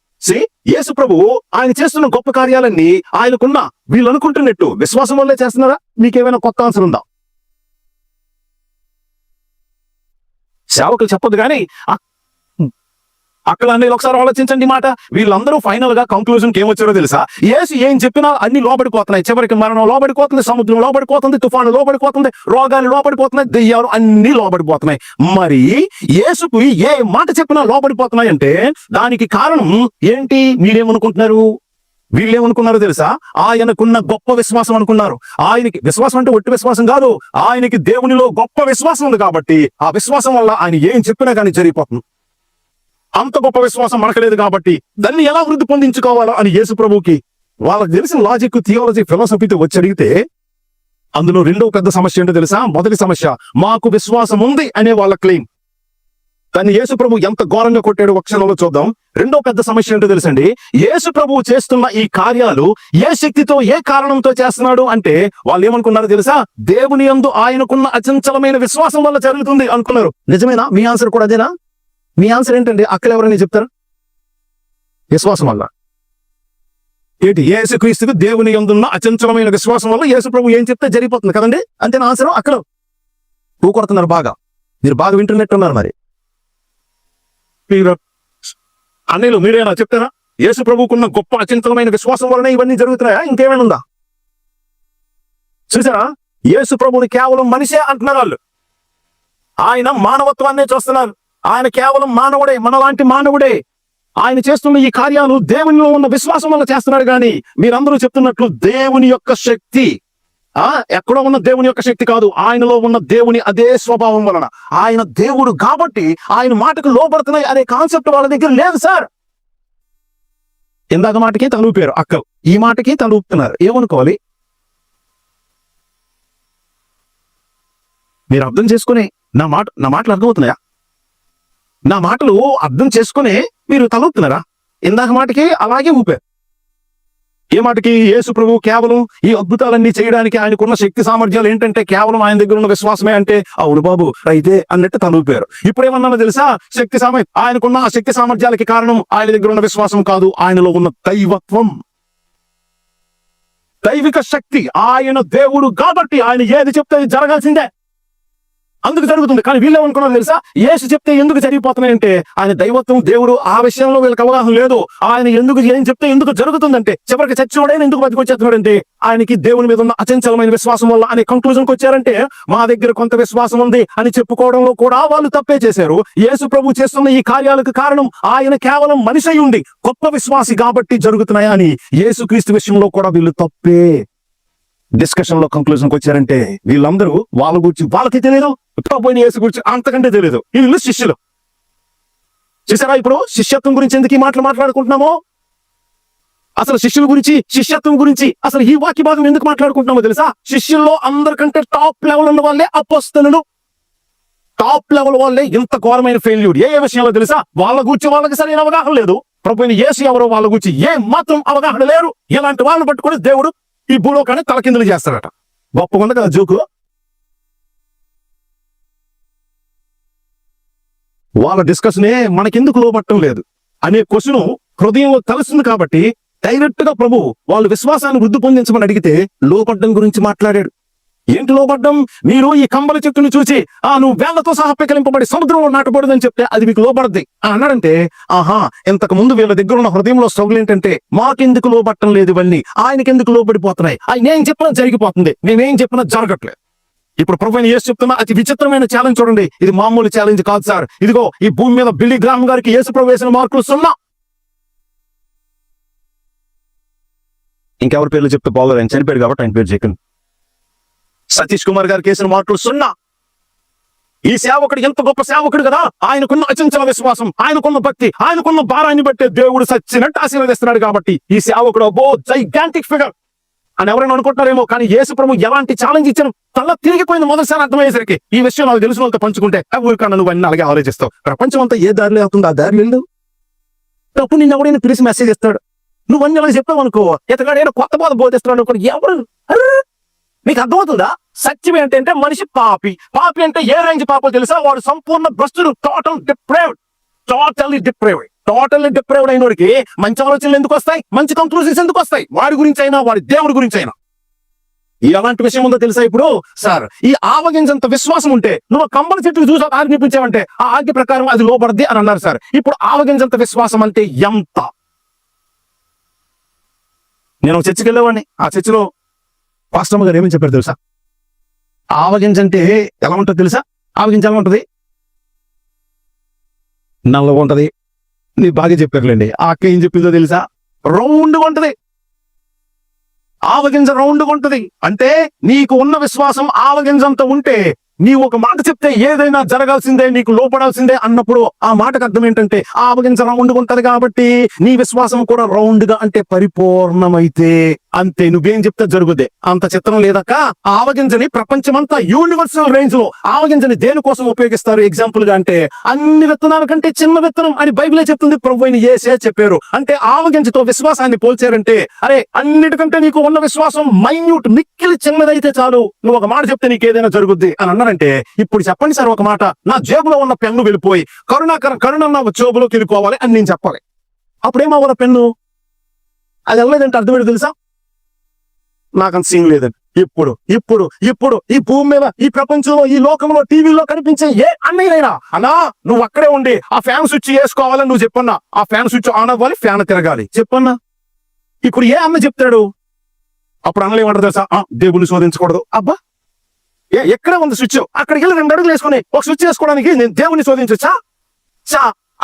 యేసు ప్రభు ఆయన చేస్తున్న గొప్ప కార్యాలన్నీ ఆయనకున్న వీళ్ళు అనుకుంటున్నట్టు విశ్వాసం వల్లే చేస్తున్నారా? మీకేమైనా కొత్త ఆన్సర్ ఉందా? సేవకులు చెప్పొద్దు కానీ అక్కడ అన్నీ ఒకసారి ఆలోచించండి మాట. వీళ్ళందరూ ఫైనల్ గా కంక్లూజన్ కి ఏమొచ్చారో తెలుసా? యేసు ఏం చెప్పినా అన్ని లోబడిపోతున్నాయి. చివరికి మరణం లోబడిపోతుంది, సముద్రం లోబడిపోతుంది, తుఫాను లోబడిపోతుంది, రోగాలు లోబడిపోతున్నాయి, దెయ్యాలు అన్ని లోబడిపోతున్నాయి. మరి యేసుకు ఏ మాట చెప్పినా లోబడిపోతున్నాయి అంటే దానికి కారణం ఏంటి? మీరేమనుకుంటున్నారు? వీళ్ళేమనుకున్నారో తెలుసా? ఆయనకున్న గొప్ప విశ్వాసం అనుకున్నారు. ఆయనకి విశ్వాసం అంటే ఒట్టి విశ్వాసం కాదు, ఆయనకి దేవునిలో గొప్ప విశ్వాసం ఉంది. కాబట్టి ఆ విశ్వాసం వల్ల ఆయన ఏం చెప్పినా కానీ జరిగిపోతుంది. అంత గొప్ప విశ్వాసం మనకు లేదు కాబట్టి దాన్ని ఎలా వృద్ధి పొందించుకోవాలో అని యేసు ప్రభుకి వాళ్ళకి తెలిసిన లాజిక్, థియాలజీ, ఫిలాసఫీతో వచ్చి అడిగితే అందులో రెండో పెద్ద సమస్య ఏంటో తెలుసా? మొదటి సమస్య మాకు విశ్వాసం ఉంది అనే వాళ్ళ క్లెయిమ్. దాన్ని యేసు ప్రభు ఎంత ఘోరంగా కొట్టాడు ఒక క్షణంలో చూద్దాం. రెండో పెద్ద సమస్య ఏంటో తెలుసండి? యేసు ప్రభు చేస్తున్న ఈ కార్యాలు ఏ శక్తితో, ఏ కారణంతో చేస్తున్నాడు అంటే వాళ్ళు ఏమనుకున్నారో తెలుసా? దేవుని యందు ఆయనకున్న అచంచలమైన విశ్వాసం వల్ల జరుగుతుంది అనుకున్నారు. నిజమేనా? మీ ఆన్సర్ కూడా అదేనా? మీ ఆన్సర్ ఏంటండి? అక్కడ ఎవరైనా చెప్తారు? విశ్వాసం వల్ల. ఏంటి? యేసుక్రీస్తుకు దేవుని యందున్న అచంచలమైన విశ్వాసం వల్ల యేసు ప్రభు ఏం చెప్తే జరిగిపోతుంది కదండి. అంతేనా ఆన్సర్? అక్కడ కొడుతున్నారు బాగా, మీరు బాగా వింటున్నట్టున్నారు. మరి అన్నయ్యలు మీరేనా చెప్తారా? యేసు ప్రభువుకున్న గొప్ప అచింతమైన విశ్వాసం వలన ఇవన్నీ జరుగుతున్నాయా? ఇంకేమైనా ఉందా? చూసారా, యేసు ప్రభువుని కేవలం మనిషే అంటున్నారు వాళ్ళు. ఆయన మానవత్వాన్నే చూస్తున్నారు. ఆయన కేవలం మానవుడే, మనలాంటి మానవుడే. ఆయన చేస్తున్న ఈ కార్యాలు దేవునిలో ఉన్న విశ్వాసం వల్ల చేస్తున్నాడు. కానీ మీరందరూ చెప్తున్నట్లు దేవుని యొక్క శక్తి ఎక్కడో ఉన్న దేవుని యొక్క శక్తి కాదు, ఆయనలో ఉన్న దేవుని అదే స్వభావం వలన. ఆయన దేవుడు కాబట్టి ఆయన మాటకు లోబడుతున్నాయి అనే కాన్సెప్ట్ వాళ్ళ దగ్గర లేదు సార్. ఇందాక మాటకి తలూపారు అక్కలు, ఈ మాటకి తలూపుతున్నారు. ఏమనుకోవాలి? మీరు అర్థం చేసుకుని నా మాటలు అర్థమవుతున్నాయా? నా మాటలు అర్థం చేసుకునే మీరు తలూపుతున్నారా? ఇందాక మాటకి అలాగే ఊపారు. ఏ మాటకి? యేసు ప్రభు కేవలం ఈ అద్భుతాలన్నీ చేయడానికి ఆయనకున్న శక్తి సామర్థ్యాలు ఏంటంటే కేవలం ఆయన దగ్గర ఉన్న విశ్వాసమే అంటే అవును బాబు అయితే అన్నట్టు తలూపారు. ఇప్పుడు ఏమన్నా తెలుసా? ఆయనకున్న ఆ శక్తి సామర్థ్యాలకి కారణం ఆయన దగ్గర ఉన్న విశ్వాసం కాదు, ఆయనలో ఉన్న దైవత్వం, దైవిక శక్తి. ఆయన దేవుడు కాబట్టి ఆయన ఏది చెప్తే జరగాల్సిందే, అందుకు జరుగుతుంది. కానీ వీళ్ళు ఏమనుకున్నారు తెలుసా? యేసు చెప్తే ఎందుకు జరిగిపోతున్నాయంటే ఆయన దైవత్వం, దేవుడు, ఆ విషయంలో వీళ్ళకి అవగాహన లేదు. ఆయన ఏం చెప్తే ఎందుకు జరుగుతుందంటే చివరికి చచ్చినోడైనా ఎందుకు బతికొచ్చేస్తున్నాడంటే ఆయనకి దేవుని మీద ఉన్న అచంచలమైన విశ్వాసం వల్ల అనే కంక్లూజన్కి వచ్చారంటే మా దగ్గర కొంత విశ్వాసం ఉంది అని చెప్పుకోవడంలో కూడా వాళ్ళు తప్పే చేశారు. యేసు ప్రభు చేస్తున్న ఈ కార్యాలకు కారణం ఆయన కేవలం మనిషి అయి ఉండి గొప్ప విశ్వాసి కాబట్టి జరుగుతున్నాయా అని యేసుక్రీస్తు విషయంలో కూడా వీళ్ళు తప్పే డిస్కషన్ లో కంక్లూజన్కి వచ్చారంటే వీళ్ళందరూ వాళ్ళ గురించి వాళ్ళకి తెలియదు, పోయిన యేసు గురించి అంతకంటే తెలియదు. వీళ్ళు శిష్యులు. చూసారా ఇప్పుడు శిష్యత్వం గురించి ఎందుకు ఈ మాటలు మాట్లాడుకుంటున్నామో? అసలు శిష్యుల గురించి, శిష్యత్వం గురించి అసలు ఈ వాక్య భాగం ఎందుకు మాట్లాడుకుంటున్నామో తెలుసా? శిష్యుల్లో అందరికంటే టాప్ లెవెల్ ఉన్న వాళ్ళే అపోస్తలులు. టాప్ లెవెల్ వాళ్ళే ఇంత ఘోరమైన ఫెయిల్యూర్ ఏ విషయంలో తెలుసా? వాళ్ళ గురించి వాళ్ళకి సరైన అవగాహన లేదు. ప్రభువైన యేసు ఎవరో వాళ్ళ గురించి ఏ మాత్రం అవగాహన లేరు. ఇలాంటి వాళ్ళని పట్టుకొని దేవుడు ఈ భూలోకాన్ని తలకిందులు చేస్తాడట. గొప్పగా ఉంది కదా జోకు. వాళ్ళ డిస్కషనే మనకెందుకు లోబట్టం లేదు అనే క్వశ్చన్ హృదయంలో తలుస్తుంది కాబట్టి డైరెక్ట్ గా ప్రభు వాళ్ళు విశ్వాసాన్ని వృద్ధి పొందించమని అడిగితే లోబడ్డం గురించి మాట్లాడాడు. ఏంటి లోబడ్డం? మీరు ఈ కంబల చెట్టును చూసి నువ్వు వేళ్లతో సహా పెకలింపబడి సముద్రంలో నాటబడదని చెప్తే అది మీకు లోబడద్ది అన్నాడంటే ఇంతకు ముందు వీళ్ళ దగ్గర ఉన్న హృదయంలో స్ట్రగుల్ ఏంటంటే మాకెందుకు లోబట్టం లేదు, ఇవన్నీ ఆయనకెందుకు లోబడిపోతున్నాయి, ఆయన ఏం చెప్పినా జరిగిపోతుంది, నేనేం చెప్పినా జరగట్లేదు. ఇప్పుడు ప్రభువైన యేసు చెప్తున్నా అతి విచిత్రమైన ఛాలెంజ్ చూడండి. ఇది మామూలు ఛాలెంజ్ కాదు సార్. ఇదిగో ఈ భూమి మీద బిల్లి గ్రాహం గారికి యేసు ప్రభు వేసిన మార్కులు 0. ఇంకెవరి పేర్లు చెప్తే బాగోదు, ఆయన చనిపోయాడు కాబట్టి ఆయన పేరు చెప్పండి. సతీష్ కుమార్ గారికి వేసిన మార్కులు 0. ఈ సేవకుడు ఎంత గొప్ప సేవకుడు కదా, ఆయనకున్న అచంచల విశ్వాసం, ఆయనకున్న భక్తి, ఆయనకున్న భారాన్ని బట్టే దేవుడు సచ్చినట్టు ఆశీర్వదిస్తున్నాడు కాబట్టి ఈ సేవకుడు జైగాంటిక్ ఫిగర్ అని ఎవరైనా అనుకుంటున్నారేమో. కానీ యేసు ప్రభు ఎలాంటి ఛాలెంజ్ ఇచ్చాను తల తిరిగిపోయింది మొదటిసారి అర్థమయ్యేసరికి. ఈ విషయం నాకు తెలిసిన వాళ్ళతో పంచుకుంటే ఊరికన్నా నువ్వు అన్నీ అలాగే ఆలోచిస్తావు. ప్రపంచం అంతా ఏ దారిలో అవుతుంది, ఆ దారి వెళ్ళు. తప్పు నిన్న ఎవడైనా పిలిచి మెసేజ్ ఇస్తాడు, నువ్వు అన్ని అలాగే చెప్తావు అనుకో, ఎతగాడైనా కొత్త బాధ బోధిస్తున్నాడు అనుకో, ఎవరు మీకు అర్థమవుతుందా? సత్యం ఏంటంటే మనిషి పాపి. పాపి అంటే ఏ రేంజ్ పాపో తెలుసా? వాడు సంపూర్ణ భ్రష్టుడు, టోటల్లీ డిప్రైవ్డ్ అయినోడికి మంచి ఆలోచనలు ఎందుకు వస్తాయి, మంచి కంక్లూజన్స్ ఎందుకు వస్తాయి? వాడి గురించి అయినా వాడి దేవుడి గురించి అయినా. ఎలాంటి విషయం ఉందో తెలుసా? ఇప్పుడు సార్ ఈ ఆవగింజంత విశ్వాసం ఉంటే నువ్వు కంబల చెట్లు చూసి ఆజ్ఞాపించావంటే ఆ ఆజ్ఞ ప్రకారం అది లోబడద్ది అని అన్నారు సార్. ఇప్పుడు ఆవగింజంత విశ్వాసం అంటే ఎంత? నేను చర్చికి వెళ్ళేవాడిని. ఆ చర్చిలో పాస్టర్ గారు ఏమని చెప్పారు తెలుసా? ఆవగింజ అంటే ఎలా ఉంటుంది తెలుసా? ఆవగింజ ఎలా ఉంటుంది? నల్లగా ఉంటది. మీరు బాగా చెప్పారులేండి. ఆ అక్క ఏం చెప్పిందో తెలుసా? రౌండ్గా ఉంటది. ఆవగింజ రౌండ్గా ఉంటది అంటే నీకు ఉన్న విశ్వాసం ఆవగింజంత ఉంటే నీవు ఒక మాట చెప్తే ఏదైనా జరగాల్సిందే, నీకు లోపడాల్సిందే అన్నప్పుడు ఆ మాటకు అర్థం ఏంటంటే ఆవగింజ రౌండ్గా ఉంటది కాబట్టి నీ విశ్వాసం కూడా రౌండ్ గా అంటే పరిపూర్ణమైతే అంతే. నువ్వేం చెప్తే జరుగుద్ది. అంత చిత్రం లేదక్క. ఆవగింజని ప్రపంచమంతా యూనివర్సల్ రేంజ్ లో ఆవగింజని దేనికోసం ఉపయోగిస్తారు ఎగ్జాంపుల్ గా అంటే అన్ని విత్తనాల కంటే చిన్న విత్తనం అని బైబిలే చెప్తుంది, ప్రభువైన యేసే చెప్పారు. అంటే ఆవగింజతో విశ్వాసాన్ని పోల్చారంటే అరే అన్నిటికంటే నీకు ఉన్న విశ్వాసం మైన్యూట్ మిక్కిలి చిన్నదైతే చాలు, నువ్వు ఒక మాట చెప్తే నీకు ఏదైనా జరుగుద్ది అని అన్నారంటే ఇప్పుడు చెప్పండి సార్ ఒక మాట, నా జేబులో ఉన్న పెన్ను వెళ్ళిపోయి కరుణ నా జేబులోకి వెళ్ళిపోవాలి అని నేను చెప్పాలి. అప్పుడేమవ్వాలి? పెన్ను అది వెళ్ళలేదంటే అర్థమేంటి తెలుసా? నాకు అంత సీన్ లేదండి. ఇప్పుడు ఇప్పుడు ఇప్పుడు ఈ భూమి మీద, ఈ ప్రపంచంలో, ఈ లోకంలో, టీవీలో కనిపించే ఏ అన్నయ్యైనా, అన్నా నువ్వు అక్కడే ఉండి ఆ ఫ్యాన్ స్విచ్ వేసుకోవాలని నువ్వు చెప్పన్నా, ఆ ఫ్యాన్ స్విచ్ ఆన్ అవ్వాలి, ఫ్యాన్ తిరగాలి చెప్పన్నా. ఇప్పుడు ఏ అన్న చెప్తాడు? అప్పుడు అన్నలు ఏమంటారు తెలుసా? దేవుని శోధించకూడదు. అబ్బా, ఎక్కడ ఉంది స్విచ్? అక్కడికి వెళ్ళి 2 అడుగులు వేసుకుని ఒక స్విచ్ వేసుకోవడానికి నేను దేవుని శోధించొచ్చా?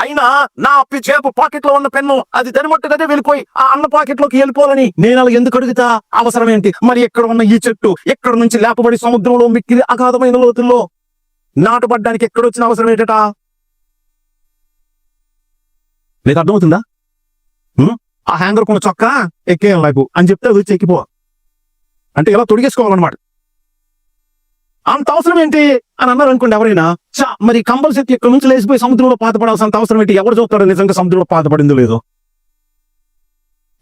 అయినా నా చేపు పాకెట్ లో ఉన్న పెన్ను అది దరిమట్టుగానే వెళ్ళిపోయి ఆ అన్న పాకెట్ లోకి వెళ్ళిపోవాలని నేను అలా ఎందుకు అడుగుతా? అవసరం ఏంటి? మరి ఎక్కడ ఉన్న ఈ చెట్టు ఎక్కడ నుంచి లేపబడి సముద్రంలో మిక్కిలి అగాధమైన లోతుల్లో నాటబడ్డానికి ఎక్కడొచ్చిన అవసరం ఏంటట? నీకు అర్థమవుతుందా? ఆ హ్యాంగర్ కొన్న చొక్కా ఎక్కేయాలి నాకు అని చెప్తే అది వచ్చి ఎక్కిపో అంటే ఇలా తొడిగేసుకోవాలన్నమాట. అంత అవసరం ఏంటి అని అన్నారు అనుకోండి ఎవరైనా. మరి కంబల్ శక్తి ఎక్కడి నుంచి లేచిపోయి సముద్రంలో పాతపడాల్సినంత అవసరం ఏంటి? ఎవరు చూస్తాడో నిజంగా సముద్రంలో పాతపడిందో లేదో?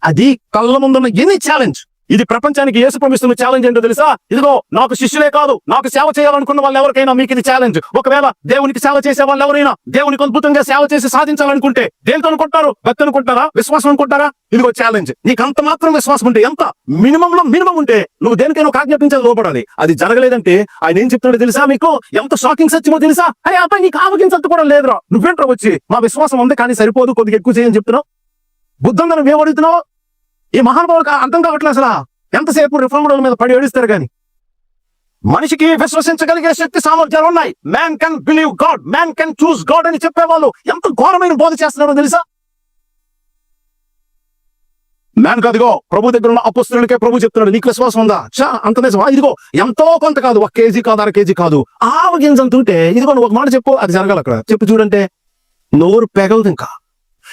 అది కళ్ళ ముందున్న ఎనీ ఛాలెంజ్. ఇది ప్రపంచానికి యేసు పంపిస్తున్న ఛాలెంజ్ ఏంటో తెలుసా? ఇదిగో నాకు శిష్యులే కాదు, నాకు సేవ చేయాలనుకున్న వాళ్ళు ఎవరికైనా మీకు ఇది ఛాలెంజ్. ఒకవేళ దేవునికి సేవ చేసే వాళ్ళు ఎవరైనా దేవునికి అద్భుతంగా సేవ చేసి సాధించాలనుకుంటే దేనితో అనుకుంటారు? భక్తి అనుకుంటారా? విశ్వాసం అనుకుంటారా? ఇదిగో ఛాలెంజ్. నీకు అంత మాత్రం విశ్వాసం ఉంటే, ఎంత మినిమంలో మినిమం ఉంటే నువ్వు దేనికైనా ఒక ఆజ్ఞాపించేది లోపడాలి. అది జరగలేదంటే ఆయన ఏం చెప్తున్నాడో తెలుసా? మీకు ఎంత షాకింగ్ సత్యమో తెలుసా? అరే అబ్బాయి, నీకు ఆవగించట్టు కూడా లేదురా, నువ్వేంట్రా వచ్చి మా విశ్వాసం ఉంది కానీ సరిపోదు, కొద్దిగా ఎక్కువ చేయని చెప్తున్నావు. బుద్ధంగా నువ్వేం అడుగుతున్నావు? ఈ మహానుభావులకు అర్థం కావట్లేదు అసలు. ఎంతసేపు రిఫార్మర్ల మీద పడి ఏడుస్తారు కానీ మనిషికి విశ్వసించగలిగే శక్తి సామర్థ్యాలు ఉన్నాయి. Man can believe God, man can choose God అని చెప్పేవాళ్ళు ఎంత ఘోరమైన బోధ చేస్తున్నారో తెలుసా? మ్యాన్ కాదుగో ప్రభు దగ్గర ఉన్న అపొస్తలులకే ప్రభు చెప్తున్నాడు, నీకు విశ్వాసం ఉందా? అంత నిజమా? ఇదిగో ఎంతో కొంత కాదు, 1 కేజీ కాదు, 1/2 కేజీ కాదు, ఆవగింజంతుంటే ఇదిగో నువ్వు ఒక మాట చెప్పు, అది జరగాలి. అక్కడ చెప్పు చూడంటే నోరు పెగలదు. ఇంకా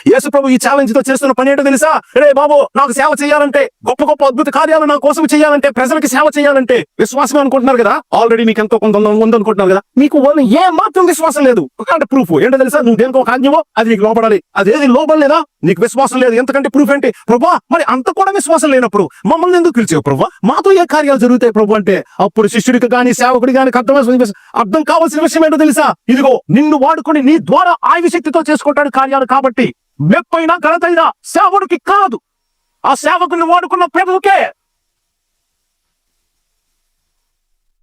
యేసు ప్రభు ఈ ఛాలెంజ్ తో చేస్తున్న పని ఏంటో తెలుసా? రే బాబు, నాకు సేవ చేయాలంటే, గొప్ప గొప్ప అద్భుత కార్యాలు నా కోసం చేయాలంటే, ప్రజలకి సేవ చేయాలంటే విశ్వాసమే అనుకుంటున్నారు కదా. ఆల్రెడీ మీకు ఎంతో కొంత ఉందనుకుంటున్నారు కదా. మీకు ఏ మాత్రం విశ్వాసం లేదు అంటే ప్రూఫ్ ఏంటో తెలుసా? నువ్వు దేనికో ఒక ఆజ్ఞవో అది నీకు లోపడాలి. అదేది లోపడలేదా? నీకు విశ్వాసం లేదు. ఎంతకంటే ప్రూఫ్ ఏంటి? ప్రభా, మరి అంత కూడా విశ్వాసం లేనప్పుడు మమ్మల్ని ఎందుకు పిలిచావు ప్రభా? మాతో ఏ కార్యాలు జరుగుతాయి ప్రభు అంటే అప్పుడు శిష్యుడికి గాని సేవకుడి గాని అర్థం కావాల్సిన విషయం ఏంటో తెలుసా? ఇదిగో నిన్ను వాడుకొని నీ ద్వారా ఆయుధ శక్తితో చేసుకుంటాడు కార్యాలు. కాబట్టి మెప్పైనా ఘనతైనా సేవకుడికి కాదు, ఆ సేవకుని వాడుకున్న ప్రభువుకే.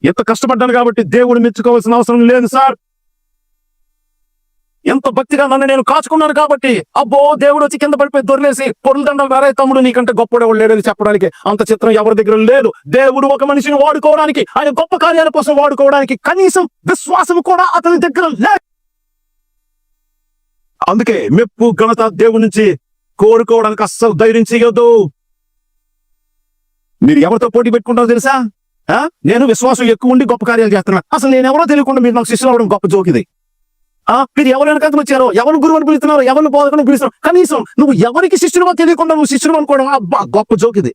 ఎంత కష్టపడ్డాను కాబట్టి దేవుడు మెచ్చుకోవాల్సిన అవసరం లేదు సార్. ఎంత భక్తిగా నన్ను నేను కాచుకున్నాను కాబట్టి అబ్బో దేవుడు వచ్చి కింద పడిపోయి దొరిలేసి పొరుల దండం వేరే తమ్ముడు నీకంటే గొప్పడేవాడు లేడని చెప్పడానికి అంత చిత్రం ఎవరి దగ్గర లేదు. దేవుడు ఒక మనిషిని వాడుకోవడానికి, ఆయన గొప్ప కార్యాల కోసం వాడుకోవడానికి కనీసం విశ్వాసం కూడా అతని దగ్గర లేదు. అందుకే మెప్పు ఘనత దేవుడి నుంచి కోరుకోవడానికి అస్సలు ధైర్యం చేయొద్దు. మీరు ఎవరితో పోటీ పెట్టుకుంటారో తెలుసా? నేను విశ్వాసం ఎక్కువ ఉండి గొప్ప కార్యాలు చేస్తున్నాను. అసలు నేను ఎవరో తెలియకుండా మీరు నాకు శిష్యులు అవ్వడం గొప్ప జోక్ ఇది. మీరు ఎవరైనా కథలు వచ్చారో, ఎవరు గురువు అని పిలుస్తున్నారు, ఎవరిని బోధకుని పిలుస్తున్నారు, కనీసం నువ్వు ఎవరికి శిష్యుడుగా తెలియకుండా నువ్వు శిష్యుడు అనుకోవడం అబ్బా గొప్ప జోక్ ఇది.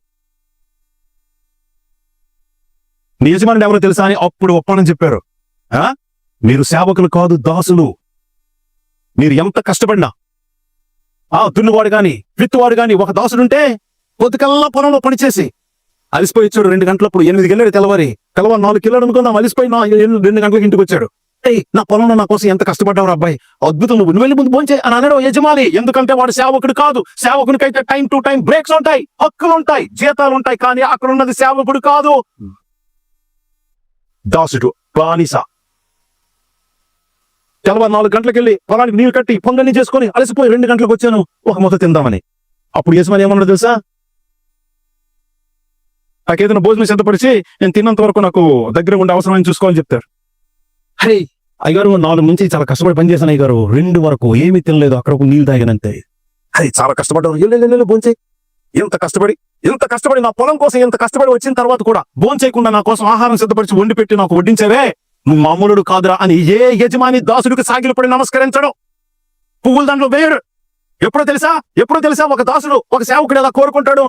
నీ యజమానుడు ఎవరో తెలుసా అని అప్పుడు ఒప్పని చెప్పారు. మీరు సేవకులు కాదు, దాసులు. మీరు ఎంత కష్టపడినా దున్నువాడు గాని విత్తువాడు గాని ఒక దాసుడుంటే పొద్దుకల్లా పొలంలో పనిచేసి అలిసిపోయి వచ్చాడు. 2 గంటలప్పుడు 8 గెళ్ళాడు. తెల్లవారి 4 కిలోలు అనుకున్నాం. అలిసిపోయి 2 గంటలకు ఇంటికి వచ్చాడు. నా పొలంలో నా కోసం ఎంత కష్టపడ్డావు అబ్బాయి, అద్భుతం, నువ్వు వెళ్ళి ముందు భోంచే అని అన్నాడు యజమాని. ఎందుకంటే వాడు సేవకుడు కాదు. సేవకునికైతే టైం టు టైం బ్రేక్స్ ఉంటాయి, హక్కులు ఉంటాయి, జీతాలు ఉంటాయి. కానీ అక్కడ ఉన్నది సేవకుడు కాదు, దాసుడు, బానిస. తెల్లవారు 4 గంటలకు వెళ్ళి పొలానికి నీళ్లు కట్టి పొంగల్ని చేసుకుని అలసిపోయి 2 గంటలకు వచ్చాను ఒక ముద్ద తిందామని. అప్పుడు యజమాని ఏమన్నాడు తెలుసా? నాకేదైనా భోజనం సిద్ధపరిచి నేను తిన్నంత వరకు నాకు దగ్గర ఉండే అవసరమని చూసుకోవాలని చెప్తారు. హే అయ్యగారు, 4 నుంచి చాలా కష్టపడి పనిచేశాను అయ్యగారు, 2 వరకు ఏమీ తినలేదు, అక్కడ ఒక నీళ్ళు తాగానంతే. అది చాలా కష్టపడ్డారు. భోంచే ఎంత కష్టపడి నా పొలం కోసం ఎంత కష్టపడి వచ్చిన తర్వాత కూడా భోంచేయకుండా నా కోసం ఆహారం సిద్ధపరిచి వండి పెట్టి నాకు వడ్డించావే, నువ్వు మామూలుడు కాదురా అని ఏ యజమాని దాసుడికి సాగిలపడి నమస్కరించడం, పువ్వుల దాంట్లో వేయడు. ఎప్పుడో తెలుసా ఒక దాసుడు ఒక సేవకుడు ఎలా కోరుకుంటాడు?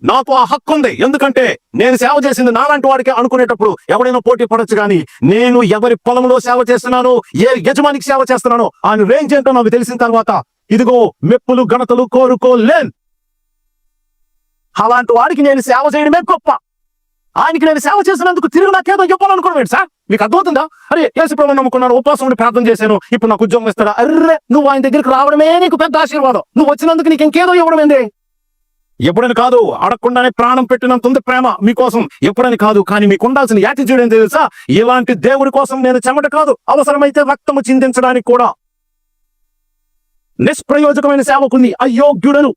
నాకు ఆ హక్కు ఉంది, ఎందుకంటే నేను సేవ చేసింది నాలాంటి వాడికి అనుకునేటప్పుడు ఎవడైనా పోటీ పడొచ్చు. కానీ నేను ఎవరి పొలంలో సేవ చేస్తున్నాను, ఏ యజమానికి సేవ చేస్తున్నానో ఆయన రేంజ్ ఏంటో నాకు తెలిసిన తర్వాత ఇదిగో మెప్పులు ఘనతలు కోరుకోలేను. అలాంటి వాడికి నేను సేవ చేయడమే గొప్ప. ఆయనకి నేను సేవ చేసినందుకు తిరిగి నాకేదో చెప్పాలనుకున్నాడు సార్. మీకు అర్థమవుతుందా? అరే యేసు ప్రభువుని నమ్ముకున్నాను, ఉపవాసం ఉండి ప్రార్థన చేశాను, ఇప్పుడు నాకు ఉద్యోగం ఇస్తాడా? అర్రే, నువ్వు ఆయన దగ్గరికి రావడమే నీకు పెద్ద ఆశీర్వాదం. నువ్వు వచ్చినందుకు నీకు ఇంకేదో ఇవ్వడం ఏంది? ఎప్పుడని కాదు, అడగకుండానే ప్రాణం పెట్టినంత ఉంది ప్రేమ మీకోసం. ఎప్పుడని కాదు, కానీ మీకు ఉండాల్సిన యాటిట్యూడ్ ఏం తెలుసా? ఇలాంటి దేవుడి కోసం నేను చెమట కాదు, అవసరమైతే రక్తము చిందించడానికి కూడా. నిష్ప్రయోజకమైన సేవకుని, అయోగ్యుడను.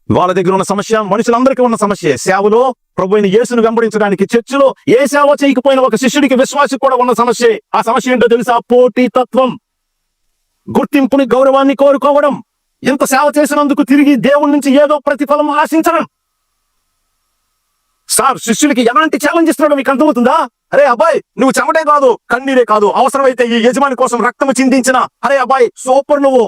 వాళ్ళ దగ్గర ఉన్న సమస్య మనుషులందరికీ ఉన్న సమస్య. సేవలో ప్రభు అయిన యేసును వెంబడించడానికి చర్చిలో ఏ సేవ చేయకపోయిన ఒక శిష్యుడికి, విశ్వాసి కూడా ఉన్న సమస్య. ఆ సమస్య ఏంటో తెలుసా? పోటీ తత్వం, గుర్తింపుని, గౌరవాన్ని కోరుకోవడం, ఇంత సేవ చేసినందుకు తిరిగి దేవుడి నుంచి ఏదో ప్రతిఫలం ఆశించడం. సార్, శిష్యుడికి ఎలాంటి ఛాలెంజ్ ఇస్తున్నాడో మీకు అర్థమవుతుందా? అరే అబ్బాయి, నువ్వు చెమటే కాదు, కన్నీరే కాదు, అవసరమైతే ఈ యజమాని కోసం రక్తము చిందించిన, అరే అబ్బాయి సూపర్ నువ్వు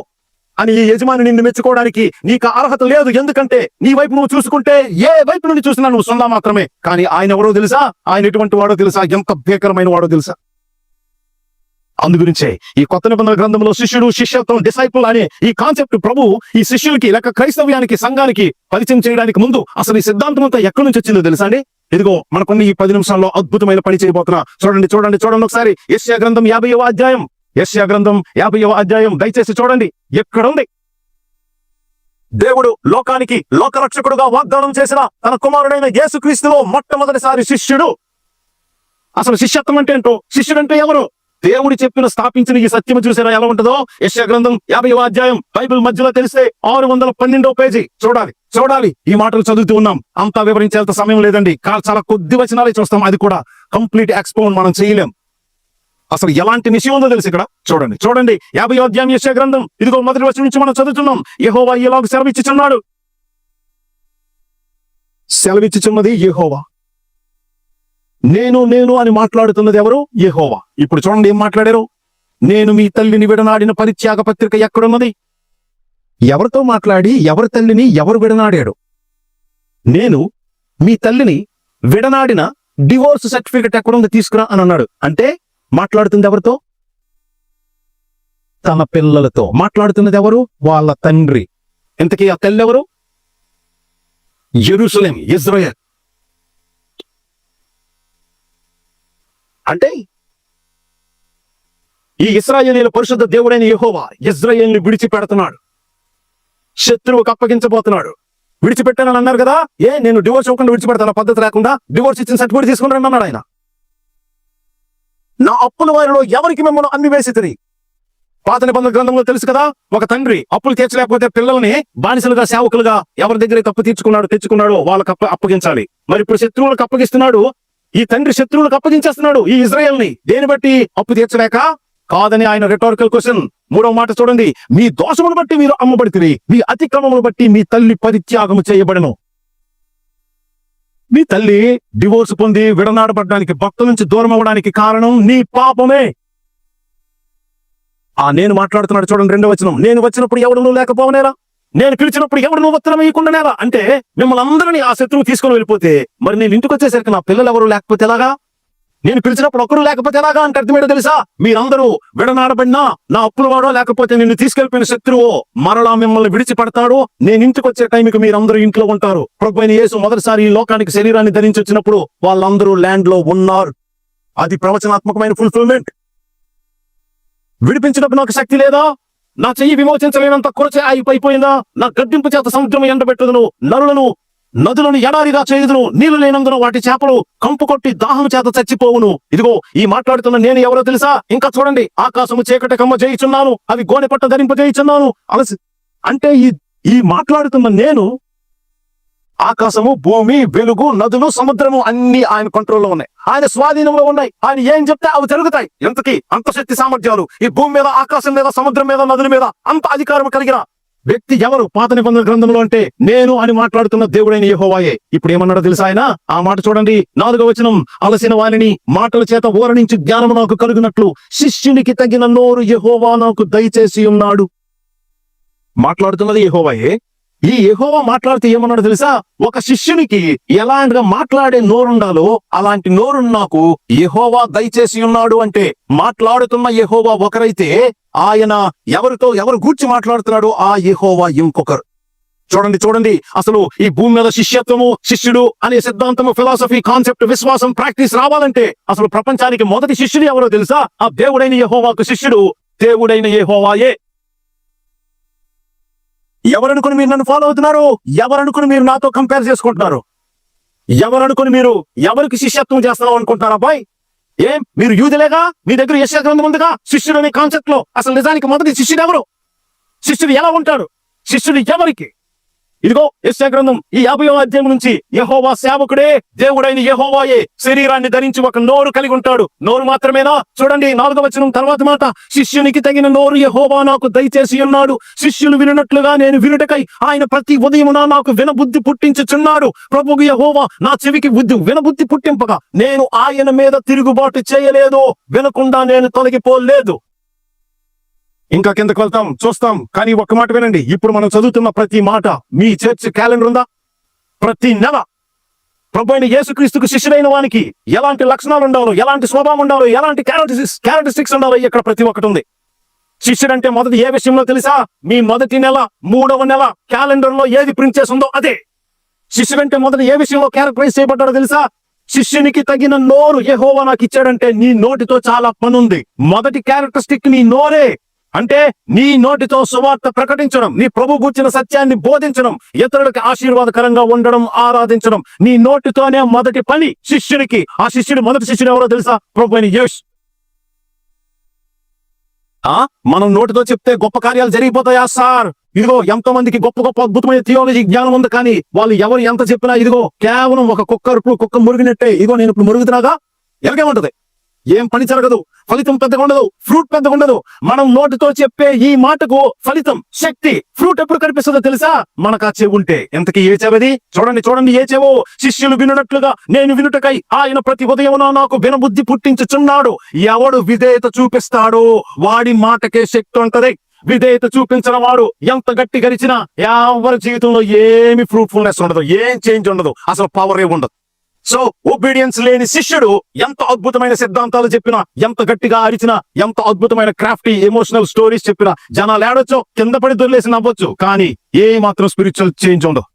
అని ఈ యజమాని నిన్ను మెచ్చుకోవడానికి నీకు అర్హత లేదు. ఎందుకంటే నీ వైపు నువ్వు చూసుకుంటే ఏ వైపు నుండి చూసినా నువ్వు సున్నా మాత్రమే. కానీ ఆయన ఎవరో తెలుసా? ఆయన ఎటువంటి వాడో తెలుసా? ఎంత భీకరమైన వాడో తెలుసా? అందుగురించే ఈ కొత్త నిబంధన గ్రంథంలో శిష్యుడు, శిష్యత్వం, డిసైపుల్ అనే ఈ కాన్సెప్ట్ ప్రభు ఈ శిష్యులకి లేక క్రైస్తవ్యానికి, సంఘానికి పరిచయం చేయడానికి ముందు అసలు ఈ సిద్ధాంతం అంతా ఎక్కడి నుంచి వచ్చిందో తెలుసా అండి? ఇదిగో మనకున్న ఈ 10 నిమిషాల్లో అద్భుతమైన పని చేయబోతున్నా. చూడండి చూడండి చూడండి ఒకసారి. యెషయా గ్రంథం 50వ అధ్యాయం. యెషయా గ్రంథం 50వ అధ్యాయం దయచేసి చూడండి. ఎక్కడుంది? దేవుడు లోకానికి లోకరక్షకుడుగా వాగ్దానం చేసిన తన కుమారుడైన యేసుక్రీస్తులో మొట్టమొదటిసారి శిష్యుడు. అసలు శిష్యత్వం అంటే ఏంటో, శిష్యుడు అంటే ఎవరు? దేవుడు చెప్పిన, స్థాపించిన ఈ సత్యము చూసారా ఎలా ఉంటుందో? యెషయా గ్రంథం 50వ అధ్యాయం బైబిల్ మధ్యలో తెలిస్తే 612వ పేజీ. చూడాలి. ఈ మాటలు చదువుతూ ఉన్నాం, అంతా వివరించేంత సమయం లేదండి. చాలా కొద్ది వచనాలే చూస్తాం, అది కూడా కంప్లీట్ ఎక్స్పౌండ్ మనం చేయలేం. అసలు ఎలాంటి విషయం ఉందో తెలుసు ఇక్కడ. చూడండి 50వ అధ్యాయం యెషయా గ్రంథం. ఇదిగో మొదటి వచనం నుంచి మనం చదువుతున్నాం. యెహోవా ఇలాగ సెలవిచ్చుచున్నాడు. సెలవిచ్చుచున్నది యెహోవా. నేను అని మాట్లాడుతున్నది ఎవరు? యెహోవా. ఇప్పుడు చూడండి ఏం మాట్లాడారు. నేను మీ తల్లిని విడనాడిన పరిత్యాగ పత్రిక ఎక్కడున్నది? ఎవరితో మాట్లాడి ఎవరి తల్లిని ఎవరు విడనాడాడు? నేను మీ తల్లిని విడనాడిన డివోర్స్ సర్టిఫికెట్ ఎక్కడుంది తీసుకురా అని అన్నాడు. అంటే మాట్లాడుతుంది ఎవరితో? తన పిల్లలతో. మాట్లాడుతున్నది ఎవరు? వాళ్ళ తండ్రి. ఇంతకీ ఆ తల్లి ఎవరు? యెరూషలేం, ఇజ్రాయెల్. అంటే ఈ ఇశ్రాయేలీయుల పరిశుద్ధ దేవుడైన యెహోవా ఇజ్రాయేలుని విడిచిపెడుతున్నాడు, శత్రువుకు అప్పగించబోతున్నాడు. విడిచిపెట్టానని అన్నారు కదా, నేను డివోర్స్ ఇవ్వకుండా విడిచిపెడతాను, పద్ధతి లేకుండా డివోర్స్ ఇచ్చిన సర్టిఫికేట్ తీసుకుంటానని అన్నాడు ఆయన. నా అప్పుల వారిలో ఎవరికి మిమ్మల్ని అమ్మి వేసితిరి? పాత నిబంధన గ్రంథంలో తెలుసు కదా, ఒక తండ్రి అప్పులు తీర్చలేకపోతే పిల్లల్ని బానిసలుగా, సేవకులుగా ఎవరి దగ్గర తప్పు తెచ్చుకున్నాడో వాళ్ళకి అప్పగించాలి. మరి ఇప్పుడు శత్రువులకు అప్పగిస్తున్నాడు. ఈ తండ్రి శత్రువులకు అప్పగించేస్తున్నాడు ఈ ఇజ్రాయెల్ని. దేని బట్టి? అప్పు తీర్చలేక కాదని ఆయన రిటారికల్ క్వశ్చన్. 3వ మాట చూడండి. మీ దోషమును బట్టి మీరు అమ్మబడితిరి, మీ అతిక్రమమును బట్టి మీ తల్లి పరిత్యాగము చేయబడెను. నీ తల్లి డివోర్స్ పొంది విడనాడబడ్డానికి, భక్త నుంచి దూరం అవ్వడానికి కారణం నీ పాపమే. నేను మాట్లాడుతున్నాడు చూడండి 2వ వచనం. నేను వచ్చినప్పుడు ఎవడు లేకపోవనేలా, నేను పిలిచినప్పుడు ఎవడు ఉత్తరం వేయకుండానేలా. అంటే మిమ్మల్ని అందరినీ ఆ శత్రువు తీసుకొని వెళ్ళిపోతే, మరి నేను ఇంటికి వచ్చేసరికి నా పిల్లలు ఎవరు లేకపోతే ఎలాగా? నేను పిలిచినప్పుడు ఒక్కరు లేకపోతే ఎలాగా అంటే అర్థమేటో తెలుసా? మీరందరూ విడనాడబడినా నా అప్పుల వాడో లేకపోతే నిన్ను తీసుకెళ్లిపోయిన శత్రువు మరలా మిమ్మల్ని విడిచిపెడతాడు. నేను ఇంటికి వచ్చే టైంకి మీరందరూ ఇంట్లో ఉంటారు. ప్రభువైన యేసు మొదటిసారి ఈ లోకానికి శరీరాన్ని ధరించి వచ్చినప్పుడు వాళ్ళందరూ ల్యాండ్ లో ఉన్నారు. అది ప్రవచనాత్మకమైన ఫుల్ఫిల్మెంట్. విడిపించినప్పుడు నాకు శక్తి లేదా? నా చెయ్యి విమోచించలేనంత కొరచే అయిపోయిందా? నా గడ్డింపు చేత సముద్రం ఎండబెట్టుదును, నదులను ఎడారిగా చేయుదును, నీళ్లు లేనందున వాటి చేపలు కంపు కొట్టి దాహం చేత చచ్చిపోవును. ఇదిగో ఈ మాట్లాడుతున్న నేను ఎవరో తెలుసా? ఇంకా చూడండి. ఆకాశము చీకటి కమ్మ చేయుచున్నాను, అవి గోనె పట్ట ధరింప చేయుచున్నాను. అంటే ఈ మాట్లాడుతున్న నేను, ఆకాశము, భూమి, వెలుగు, నదులు, సముద్రము అన్ని ఆయన కంట్రోల్లో ఉన్నాయి, ఆయన స్వాధీనంలో ఉన్నాయి. ఆయన ఏం చెప్తే అవి జరుగుతాయి. ఎంతకి అంత శక్తి సామర్థ్యాలు ఈ భూమి మీద, ఆకాశం మీద, సముద్రం మీద, నదుల మీద అంత అధికారం కలిగిన వ్యక్తి ఎవరు? పాత నిబంధన గ్రంథంలో అంటే నేను అని మాట్లాడుతున్న దేవుడైన యెహోవాయే. ఇప్పుడు ఏమన్నాడో తెలుసా ఆయన? ఆ మాట చూడండి. 4వ వచనం. అలసిన వారిని మాటల చేత ఓరనించి జ్ఞానము నాకు కలుగునట్లు శిష్యునికి తగిన నోరు యెహోవా నాకు దయచేసి ఉన్నాడు. మాట్లాడుతున్నది యెహోవాయే. ఈ యెహోవా మాట్లాడితే ఏమన్నాడు తెలుసా? ఒక శిష్యునికి ఎలాంటిగా మాట్లాడే నోరుండాలో అలాంటి నోరు నాకు యెహోవా దయచేసి ఉన్నాడు. అంటే మాట్లాడుతున్న యెహోవా ఒకరైతే ఆయన ఎవరు గూర్చి మాట్లాడుతున్నాడు? ఆ యెహోవా ఇంకొకరు. చూడండి. అసలు ఈ భూమి మీద శిష్యత్వము, శిష్యుడు అనే సిద్ధాంతము, ఫిలాసఫీ, కాన్సెప్ట్, విశ్వాసం, ప్రాక్టీస్ రావాలంటే అసలు ప్రపంచానికి మొదటి శిష్యుడు ఎవరో తెలుసా? ఆ దేవుడైన యెహోవాకు శిష్యుడు దేవుడైన యెహోవాయే. ఎవరనుకుని మీరు నన్ను ఫాలో అవుతున్నారు? ఎవరనుకుని మీరు నాతో కంపేర్ చేసుకుంటున్నారు? ఎవరనుకుని మీరు ఎవరికి శిష్యత్వం చేస్తున్నావు అనుకుంటున్నారు? అబ్బాయి, ఏం మీరు యూదులేగా? మీ దగ్గర యెషయా గ్రంథం ఉందిగా? శిష్యుడు అనే కాన్సెప్ట్ లో అసలు నిజానికి మొదటి శిష్యుడు ఎవరు? శిష్యుడు ఎలా ఉంటాడు? శిష్యుడు ఎవరికి? ఇదిగో యెషయా గ్రంథం ఈ 50వ అధ్యాయం నుంచి, యెహోవా సేవకుడే దేవుడైన యెహోవాయే శరీరాన్ని ధరించి ఒక నోరు కలిగి ఉంటాడు. నోరు మాత్రమేనా? చూడండి 4వ వచనం తర్వాత మాట, శిష్యునికి తగిన నోరు యెహోవా నాకు దయచేసి ఉన్నాడు. శిష్యులు వినున్నట్లుగా నేను వినుటకై ఆయన ప్రతి ఉదయమున నాకు వినబుద్ధి పుట్టించుచున్నాడు. ప్రభువు యెహోవా నా చెవికి వినబుద్ధి పుట్టింపగా నేను ఆయన మీద తిరుగుబాటు చేయలేదు, వినకుండా నేను తొలగిపోలేదు. ఇంకా కిందకు వెళ్తాం, చూస్తాం. కానీ ఒక్క మాట వినండి. ఇప్పుడు మనం చదువుతున్న ప్రతి మాట, మీ చర్చ్ క్యాలెండర్ ఉందా? ప్రతి నెల ప్రభు అయిన యేసుక్రీస్తుకు శిష్యుడైన వానికి ఎలాంటి లక్షణాలు ఉండాలో, ఎలాంటి స్వభావం ఉండాలో, ఎలాంటి క్యారెక్టరిస్టిక్స్ ఉండాలో ఇక్కడ ప్రతి ఒక్కటి ఉంది. శిష్యుడంటే మొదటి ఏ విషయంలో తెలుసా? మీ మొదటి నెల 3వ నెల క్యాలెండర్ లో ఏది ప్రింట్ చేసి ఉందో అదే. శిష్యుడంటే మొదటి ఏ విషయంలో క్యారెక్టరైజ్ చేయబడ్డాడో తెలుసా? శిష్యునికి తగిన నోరు యెహోవా నాకు ఇచ్చాడంటే నీ నోటితో చాలా పని ఉంది. మొదటి క్యారెక్టరిస్టిక్ నీ నోరే. అంటే నీ నోటితో సువార్త ప్రకటించడం, నీ ప్రభు గూర్చిన సత్యాన్ని బోధించడం, ఇతరులకు ఆశీర్వాదకరంగా ఉండడం, ఆరాధించడం, నీ నోటితోనే మొదటి పని శిష్యునికి. ఆ శిష్యుడు మొదటి శిష్యుడు ఎవరో తెలుసా? ప్రభు అయిన యేసు. మనం నోటితో చెప్తే గొప్ప కార్యాలు జరిగిపోతాయా సార్? ఇదిగో ఎంతో మందికి గొప్ప గొప్ప అద్భుతమైన థియాలజీ జ్ఞానం ఉంది, కానీ వాళ్ళు ఎవరు ఎంత చెప్పినా ఇదిగో కేవలం ఒక కుక్క మురిగినట్టే. ఇదిగో నేను ఇప్పుడు మురుగుతున్నాగా, ఎలాగేముంటది? ఏం పని జరగదు, ఫలితం పెద్దగా ఉండదు, ఫ్రూట్ పెద్దగా ఉండదు. మనం నోటితో చెప్పే ఈ మాటకు ఫలితం, శక్తి, ఫ్రూట్ ఎప్పుడు కనిపిస్తుందో తెలుసా? మనకు ఆ చెవి ఉంటే. ఎంతకీ ఏ చెవది? చూడండి ఏ చెవో. శిష్యులు వినున్నట్లుగా నేను వినుటకై ఆయన ప్రతి ఉదయమున నాకు వినబుద్ధి పుట్టించుచున్నాడు. ఎవడు విధేయత చూపిస్తాడో వాడి మాటకే శక్తి ఉంటది. విధేయత చూపించిన వాడు ఎంత గట్టి గరిచినా ఎవరి జీవితంలో ఏమి ఫ్రూట్ఫుల్నెస్ ఉండదు, ఏం చేంజ్ ఉండదు, అసలు పవరే ఉండదు. సో ఒబీడియన్స్ లేని శిష్యుడు ఎంత అద్భుతమైన సిద్ధాంతాలు చెప్పినా, ఎంత గట్టిగా అరిచినా, ఎంత అద్భుతమైన క్రాఫ్టీ ఎమోషనల్ స్టోరీస్ చెప్పినా జనాలు ఏడొచ్చు, కింద పడి దొరిలేసి నవ్వచ్చు, కానీ ఏ మాత్రం స్పిరిచువల్ చేంజ్ ఉండదు.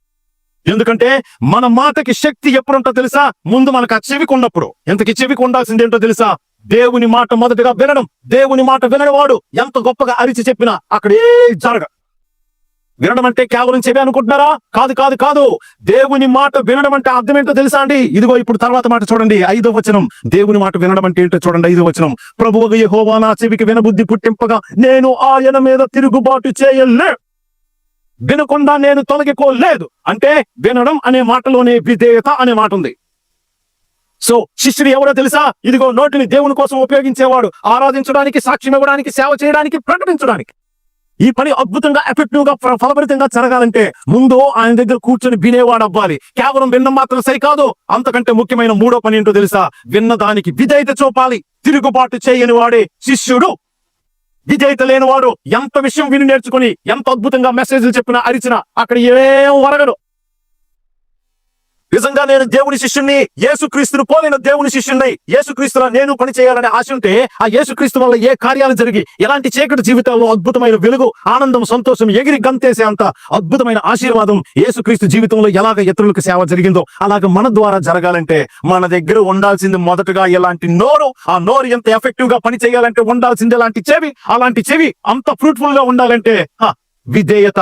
ఎందుకంటే మన మాటకి శక్తి ఎప్పుడుంటో తెలుసా? ముందు మనకు ఆ చెవికి ఉన్నప్పుడు. ఎంతకి చెవికి ఉండాల్సింది ఏంటో తెలుసా? దేవుని మాట మొదటగా వినడం. దేవుని మాట వినడవాడు ఎంత గొప్పగా అరిచి చెప్పినా అక్కడ ఏ జరగ. వినడం అంటే కేవలం చెవి అనుకుంటున్నారా? కాదు. దేవుని మాట వినడం అంటే అర్థం ఏంటో తెలుసా అండి? ఇదిగో ఇప్పుడు తర్వాత మాట చూడండి, 5వ వచనం. దేవుని మాట వినడం అంటే ఏంటో చూడండి, 5వ వచనం. ప్రభువు యెహోవా నా చెవికి వినబుద్ధి పుట్టింపగా నేను ఆయన మీద తిరుగుబాటు చేయలే, వినకుండా నేను తొలగిపోలేదు. అంటే వినడం అనే మాటలోనే విధేయత అనే మాట ఉంది. సో శిష్యుడు ఎవరో తెలుసా? ఇదిగో నోటిని దేవుని కోసం ఉపయోగించేవాడు, ఆరాధించడానికి, సాక్ష్యం ఇవ్వడానికి, సేవ చేయడానికి, ప్రకటించడానికి. ఈ పని అద్భుతంగా, ఎఫెక్టివ్ గా, ఫలభరితంగా జరగాలంటే ముందు ఆయన దగ్గర కూర్చొని వినేవాడు అవ్వాలి. కేవలం వినడం మాత్రం సరికాదు. అంతకంటే ముఖ్యమైన 3వ పని ఏంటో తెలుసా? విన్నదానికి విధేయత చూపాలి. తిరుగుబాటు చేయని వాడే శిష్యుడు. విధేయత లేనివాడు ఎంత విషయం విని నేర్చుకుని ఎంత అద్భుతంగా మెసేజ్లు చెప్పినా, అరిచినా అక్కడ ఏం వరగడు. నిజంగా నేను దేవుని శిష్యుణ్ణి, యేసుక్రీస్తును పోలిన దేవుని శిష్యుణ్ణి, యేసుక్రీస్తులా నేను పని చేయాలనే ఆశ ఉంటే ఆ యేసుక్రీస్తు వల్ల ఏ కార్యాలు జరిగి ఎలాంటి చీకటి జీవితాల్లో అద్భుతమైన వెలుగు, ఆనందం, సంతోషం ఎగిరి గంతేసే అంత అద్భుతమైన ఆశీర్వాదం యేసుక్రీస్తు జీవితంలో ఎలాగ ఇతరులకు సేవ జరిగిందో అలాగ మన ద్వారా జరగాలంటే మన దగ్గర ఉండాల్సింది మొదటగా ఎలాంటి నోరు. ఆ నోరు ఎంత ఎఫెక్టివ్ గా పని చేయాలంటే ఉండాల్సింది ఎలాంటి చెవి. అలాంటి చెవి అంత ఫ్రూట్ఫుల్ గా ఉండాలంటే విధేయత.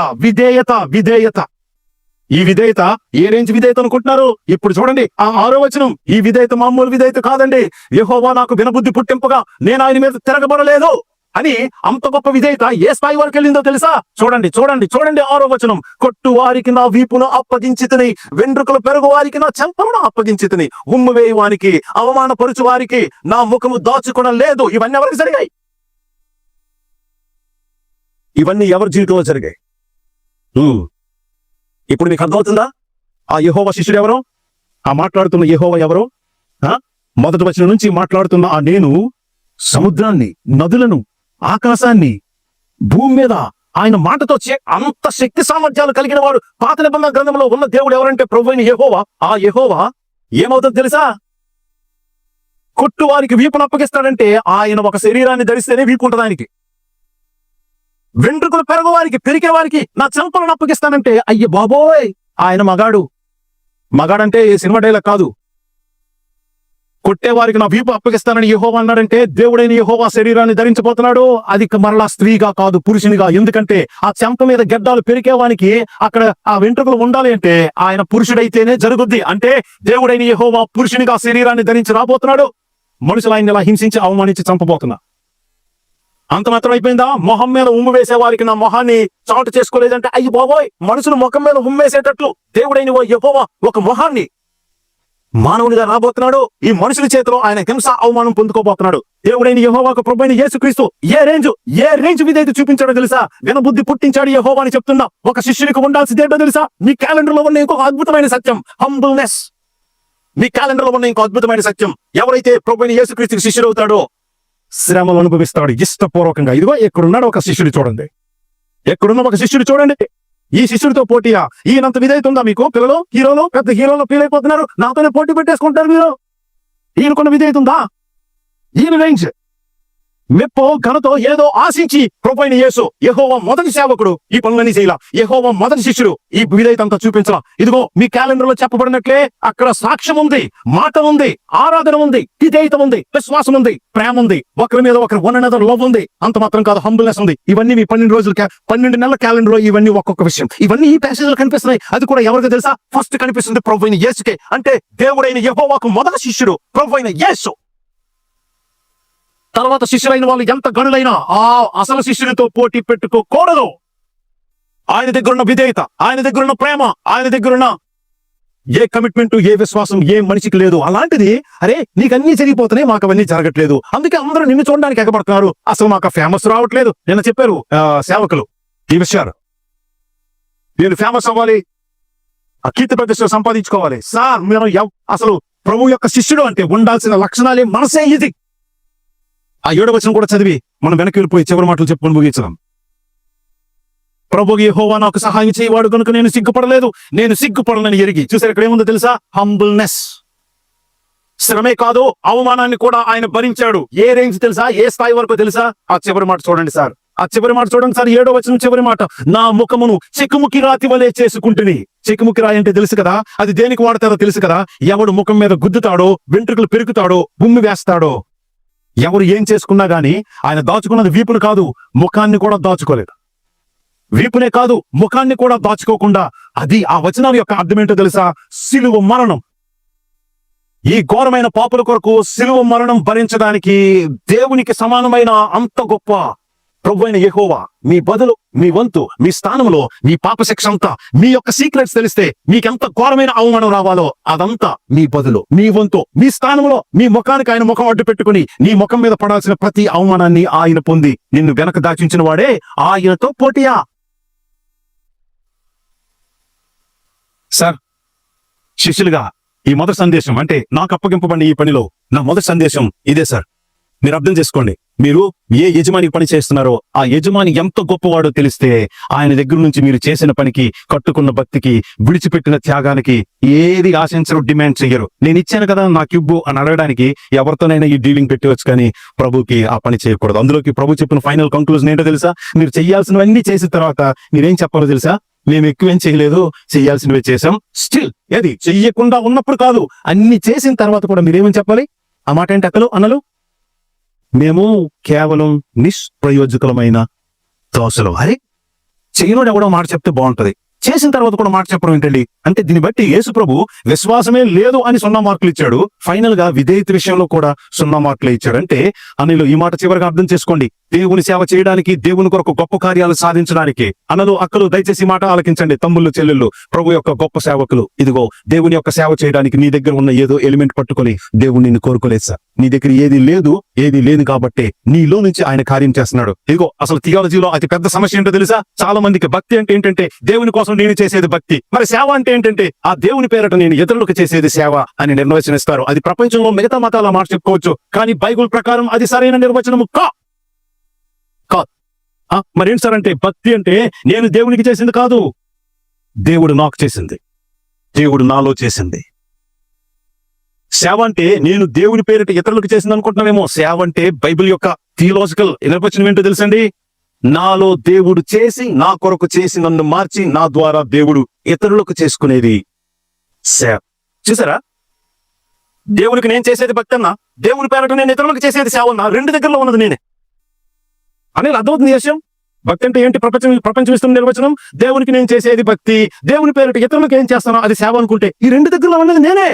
ఈ విధేయత ఏ రేంజ్ విధేయత అనుకుంటున్నారు? ఇప్పుడు చూడండి ఆ 6వ వచనం. ఈ విధేయత మామూలు విధేయత కాదండి. యెహోవా నాకు వినబుద్ధి పుట్టింపగా నేను ఆయన మీద తిరగబడలేదు అని అంత గొప్ప విధేయత ఏ స్థాయి వరకు వెళ్ళిందో తెలుసా? చూడండి 6వ వచనం. కొట్టు వారికి నా వీపును అప్పగించితిని, వెంట్రుకలు పెరుగు వారికి నా చెంపలను అప్పగించితిని, ఉమ్ము వేయి వారికి, అవమానపరుచు వారికి నా ముఖము దాచుకోవడం లేదు. ఇవన్నీ ఎవరికి జరిగాయి? ఇవన్నీ ఎవరి జీవితంలో జరిగాయి? ఇప్పుడు మీకు అర్థమవుతుందా? ఆ యెహోవా శిష్యుడు ఎవరో, ఆ మాట్లాడుతున్న యెహోవా ఎవరో? మొదటి వచనం నుంచి మాట్లాడుతున్న ఆ నేను సముద్రాన్ని, నదులను, ఆకాశాన్ని, భూమి మీద ఆయన మాటతో అంత శక్తి సామర్థ్యాలు కలిగిన వాడు. పాత నిబంధన గ్రంథంలో ఉన్న దేవుడు ఎవరంటే ప్రభు అయిన యెహోవా. ఆ యెహోవా ఏమవుతుందో తెలుసా? కొట్టు వారికి వీపును అప్పగిస్తాడంటే ఆయన ఒక శరీరాన్ని ధరిస్తేనే వీపు ఉంటుంది ఆయనకి. వెంట్రుకలు పెరగ వారికి, పెరిగే వారికి నా చెంపలను అప్పగిస్తానంటే అయ్య బాబోయ్ ఆయన మగాడంటే సినిమా డైలాగ్ కాదు. కొట్టేవారికి నా వీపు అప్పగిస్తానని యెహోవా అన్నాడంటే దేవుడైన యెహోవా శరీరాన్ని ధరించబోతున్నాడు. అది మరలా స్త్రీగా కాదు, పురుషునిగా. ఎందుకంటే ఆ చెంప మీద గెడ్డాలు పెరికేవానికి అక్కడ ఆ వెంట్రుకలు ఉండాలి అంటే ఆయన పురుషుడైతేనే జరుగుద్ది. అంటే దేవుడైన యెహోవా పురుషునిగా శరీరాన్ని ధరించి రాబోతున్నాడు. మనుషులు ఆయన ఇలా హింసించి అవమానించి చంపబోతున్నా. అంత మాత్రం అయిపోయిందా? మొహం మీద ఉమ్ము వేసే వారికి నా మొహాన్ని చాటు చేసుకోలేదంటే అయ్యి బాబోయ్, మనుషులు ముఖం మీద ఉమ్మేసేటట్లు దేవుడైన యెహోవా ఒక మొహాన్ని మానవునిగా రాబోతున్నాడు. ఈ మనుషుల చేతిలో ఆయన హింస అవమానం పొందుకోబోతున్నాడు. దేవుడైన యెహోవాకు ప్రభువైన యేసుక్రీస్తు ఏ రేంజ్ విధేయత చూపించాడో తెలుసా? వినబుద్ధి పుట్టించాడు యెహోవా అని చెప్తున్నా. ఒక శిష్యునికి ఉండాల్సింది ఏంటో తెలుసా? మీ క్యాలెండర్ లో ఉన్న ఇంకొక అద్భుతమైన సత్యం హంబుల్నెస్. మీ క్యాలెండర్ లో ఉన్న ఇంకో అద్భుతమైన సత్యం, ఎవరైతే ప్రభువైన యేసుక్రీస్తుకి శిష్యుడు అవుతాడో శ్రమలు అనుభవిస్తాడు ఇష్టపూర్వకంగా. ఇదిగో ఎక్కడున్నాడు ఒక శిష్యుడు చూడండి, ఎక్కడున్న ఒక శిష్యుడు చూడండి. ఈ శిష్యుడితో పోటీయా? ఈయనంత విధేయత ఉందా మీకు? పిల్లలు హీరోలు పెద్ద హీరోలు ఫీల్ అయిపోతున్నారు, నాతోనే పోటీ పెట్టేసుకుంటారు మీరు. ఈయనకున్న విధేయత ఉందా? ఈయన రేంజ్ మెప్పో ఘనతో ఏదో ఆశించి ప్రభువైన యేసు యెహోవా మొదటి సేవకుడు ఈ పనులన్నీ చేయాల, యెహోవా మొదటి శిష్యుడు ఈ విధేయత అంతా చూపించాల. ఇదిగో మీ క్యాలెండర్ లో చెప్పబడినట్లే అక్కడ సాక్ష్యం ఉంది, మాట ఉంది, ఆరాధన ఉంది, విధేయత ఉంది, విశ్వాసం ఉంది, ప్రేమ ఉంది, ఒకరి మీద ఒకరు వన్ అనదర్ లవ్ ఉంది. అంత మాత్రం కాదు, హంబుల్నెస్ ఉంది. ఇవన్నీ మీ 12 రోజుల 12 నెలల క్యాలెండర్ లో ఇవన్నీ ఒక్కొక్క విషయం. ఇవన్నీ ఈ ప్యాసేజ్ లో కనిపిస్తున్నాయి. అది కూడా ఎవరికి తెలుసా? ఫస్ట్ కనిపిస్తుంది ప్రభువైన యేసుకే. అంటే దేవుడైన యెహోవాకు మొదటి శిష్యుడు ప్రభువైన యేసు. తర్వాత శిష్యులైన వాళ్ళు ఎంత గనులైనా ఆ అసలు శిష్యునితో పోటీ పెట్టుకోకూడదు. ఆయన దగ్గరున్న విధేయత, ఆయన దగ్గరున్న ప్రేమ, ఆయన దగ్గరున్న ఏ కమిట్మెంట్, ఏ విశ్వాసం ఏ మనిషికి లేదు. అలాంటిది అరే నీకు అన్ని జరిగిపోతున్నాయి, మాకు అవన్నీ జరగట్లేదు, అందుకే అందరూ నిన్ను చూడడానికి ఎగబడుతున్నారు, అసలు మాకు ఫేమస్ రావట్లేదు. నిన్న చెప్పారు సేవకులు ఈ విషయాలు. నేను ఫేమస్ అవ్వాలి, ఆ కీర్తి ప్రతిష్ట సంపాదించుకోవాలి. సార్ మీరు అసలు ప్రభు యొక్క శిష్యుడు అంటే ఉండాల్సిన లక్షణాలే మనసే ఇది. ఆ 7వ వచనం కూడా చదివి మనం వెనక్కి వెళ్ళిపోయి చివరి మాటలు చెప్పుకొని ముగించడం. ప్రభువు యెహోవా నాకు సహాయం చేయవాడు కనుక నేను సిగ్గుపడలేదు, నేను సిగ్గుపడనని ఎరిగి. చూసారు ఇక్కడ ఏముందో తెలుసా? హంబుల్నెస్. శ్రమే కాదు, అవమానాన్ని కూడా ఆయన భరించాడు. ఏ రేంజ్ తెలుసా? ఏ స్థాయి వరకు తెలుసా? ఆ చివరి మాట చూడండి సార్, ఆ చివరి మాట చూడండి సార్. 7వ వచనం చివరి మాట, నా ముఖమును చెక్కుముకి రాతి వలె చేసుకుంటుని. చెక్కుముకి రాయి అంటే తెలుసు కదా, అది దేనికి వాడతారో తెలుసు కదా. ఎవడు ముఖం మీద గుద్దుతాడో, వెంట్రుకలు పెరుగుతాడో, ఉమ్మి వేస్తాడో, ఎవరు ఏం చేసుకున్నా గాని ఆయన దాచుకున్నది వీపును కాదు, ముఖాన్ని కూడా దాచుకోలేదు. వీపునే కాదు, ముఖాన్ని కూడా దాచుకోకుండా, అది ఆ వచనాల యొక్క అర్థం ఏంటో తెలుసా? సిలువ మరణం. ఈ ఘోరమైన పాపుల కొరకు సిలువ మరణం భరించడానికి దేవునికి సమానమైన అంత గొప్ప ప్రభువైన యెహోవా మీ బదులు, మీ వంతు, మీ స్థానంలో మీ పాప శిక్ష అంతా, మీ యొక్క సీక్రెట్స్ తెలిస్తే మీకెంత ఘోరమైన అవమానం రావాలో అదంతా మీ బదులు, మీ వంతు, మీ స్థానంలో మీ ముఖానికి ఆయన ముఖం అడ్డు పెట్టుకుని నీ ముఖం మీద పడాల్సిన ప్రతి అవమానాన్ని ఆయన పొంది నిన్ను వెనక దాచించిన వాడే ఆయనతో పోటీయా? సార్ శిష్యులుగా ఈ మొదటి సందేశం అంటే నాకు అప్పగింపబడిన ఈ పనిలో నా మొదటి సందేశం ఇదే సార్. మీరు అర్థం చేసుకోండి, మీరు ఏ యజమానికి పని చేస్తున్నారో ఆ యజమాని ఎంత గొప్పవాడో తెలిస్తే ఆయన దగ్గర నుంచి మీరు చేసిన పనికి, కట్టుకున్న భక్తికి, విడిచిపెట్టిన త్యాగానికి ఏది ఆశించరు, డిమాండ్ చెయ్యరు. నేను ఇచ్చాను కదా నాకు ఇవ్వు అని అడగడానికి ఎవరితోనైనా ఈ డీలింగ్ పెట్టవచ్చు, కానీ ప్రభుకి ఆ పని చేయకూడదు. అందులోకి ప్రభు చెప్పిన ఫైనల్ కంక్లూజన్ ఏంటో తెలుసా? మీరు చేయాల్సినవన్నీ చేసిన తర్వాత మీరేం చెప్పాలో తెలుసా? మేము ఎక్కువేం చేయలేదు, చేయాల్సినవే చేసాం. స్టిల్ ఏది చెయ్యకుండా ఉన్నప్పుడు కాదు, అన్ని చేసిన తర్వాత కూడా మీరేమని చెప్పాలి? ఆ మాట ఏంటి అక్కలు అన్నలు? మేము కేవలం నిష్ప్రయోజకులమైన దోషలు. అరే చేయనోడు ఎవడో మాట చెప్తే బాగుంటది, చేసిన తర్వాత కూడా మాట చెప్పడం ఏంటండి? అంటే దీన్ని బట్టి యేసు ప్రభు విశ్వాసమే లేదు అని 0 మార్కులు ఇచ్చాడు, ఫైనల్ గా విధేయత విషయంలో కూడా 0 మార్కులు ఇచ్చాడు. అంటే అనిలు ఈ మాట చివరిగా అర్థం చేసుకోండి, దేవుని సేవ చేయడానికి, దేవుని కొరకు గొప్ప కార్యాలు సాధించడానికి. అన్నలు అక్కలు దయచేసి మాట ఆలకించండి, తమ్ముళ్ళు చెల్లెళ్ళు, ప్రభు యొక్క గొప్ప సేవకులు. ఇదిగో దేవుని యొక్క సేవ చేయడానికి నీ దగ్గర ఉన్న ఏదో ఎలిమెంట్ పట్టుకొని దేవుని నిన్ను కోరుకోలేదు సార్. నీ దగ్గర ఏది లేదు కాబట్టి నీలో నుంచి ఆయన కార్యం చేస్తున్నాడు. ఇదిగో అసలు థియాలజీలో అతి పెద్ద సమస్య ఏంటో తెలుసా? చాలా మందికి భక్తి అంటే ఏంటంటే దేవుని కోసం నేను చేసేది భక్తి, మరి సేవ అంటే ఏంటంటే ఆ దేవుని పేరట నేను ఇతరులకు చేసేది సేవ అని నిర్వచనిస్తారు. అది ప్రపంచంలో మిగతా మతాల మాట చెప్పుకోవచ్చు, కానీ బైబుల్ ప్రకారం అది సరైన నిర్వచనము కాదు. మరేంటి సార్ అంటే? భక్తి అంటే నేను దేవునికి చేసింది కాదు, దేవుడు నాకు చేసింది, దేవుడు నాలో చేసింది. సేవ అంటే నేను దేవుని పేరిట ఇతరులకు చేసింది అనుకుంటున్నామేమో. సేవ అంటే బైబిల్ యొక్క థియలాజికల్ నిర్వచనం ఏంటో తెలుసండి? నాలో దేవుడు చేసి, నా కొరకు చేసి, నన్ను మార్చి, నా ద్వారా దేవుడు ఇతరులకు చేసుకునేది సేవ. చూసారా? దేవునికి నేను చేసేది భక్తి అన్నా, దేవుని పేరట నేను ఇతరులకు చేసేది సేవ అన్నా, రెండు దగ్గరలో ఉన్నది నేనే అనేది అర్థమవుతుంది విషయం. భక్తి అంటే ఏంటి? ప్రపంచం ఇస్తున్న నిర్వచనం. దేవునికి నేను చేసేది భక్తి, దేవుని పేరిట ఇతరులకు ఏం చేస్తానో అది సేవ అనుకుంటే ఈ రెండు దగ్గరలో ఉన్నది నేనే.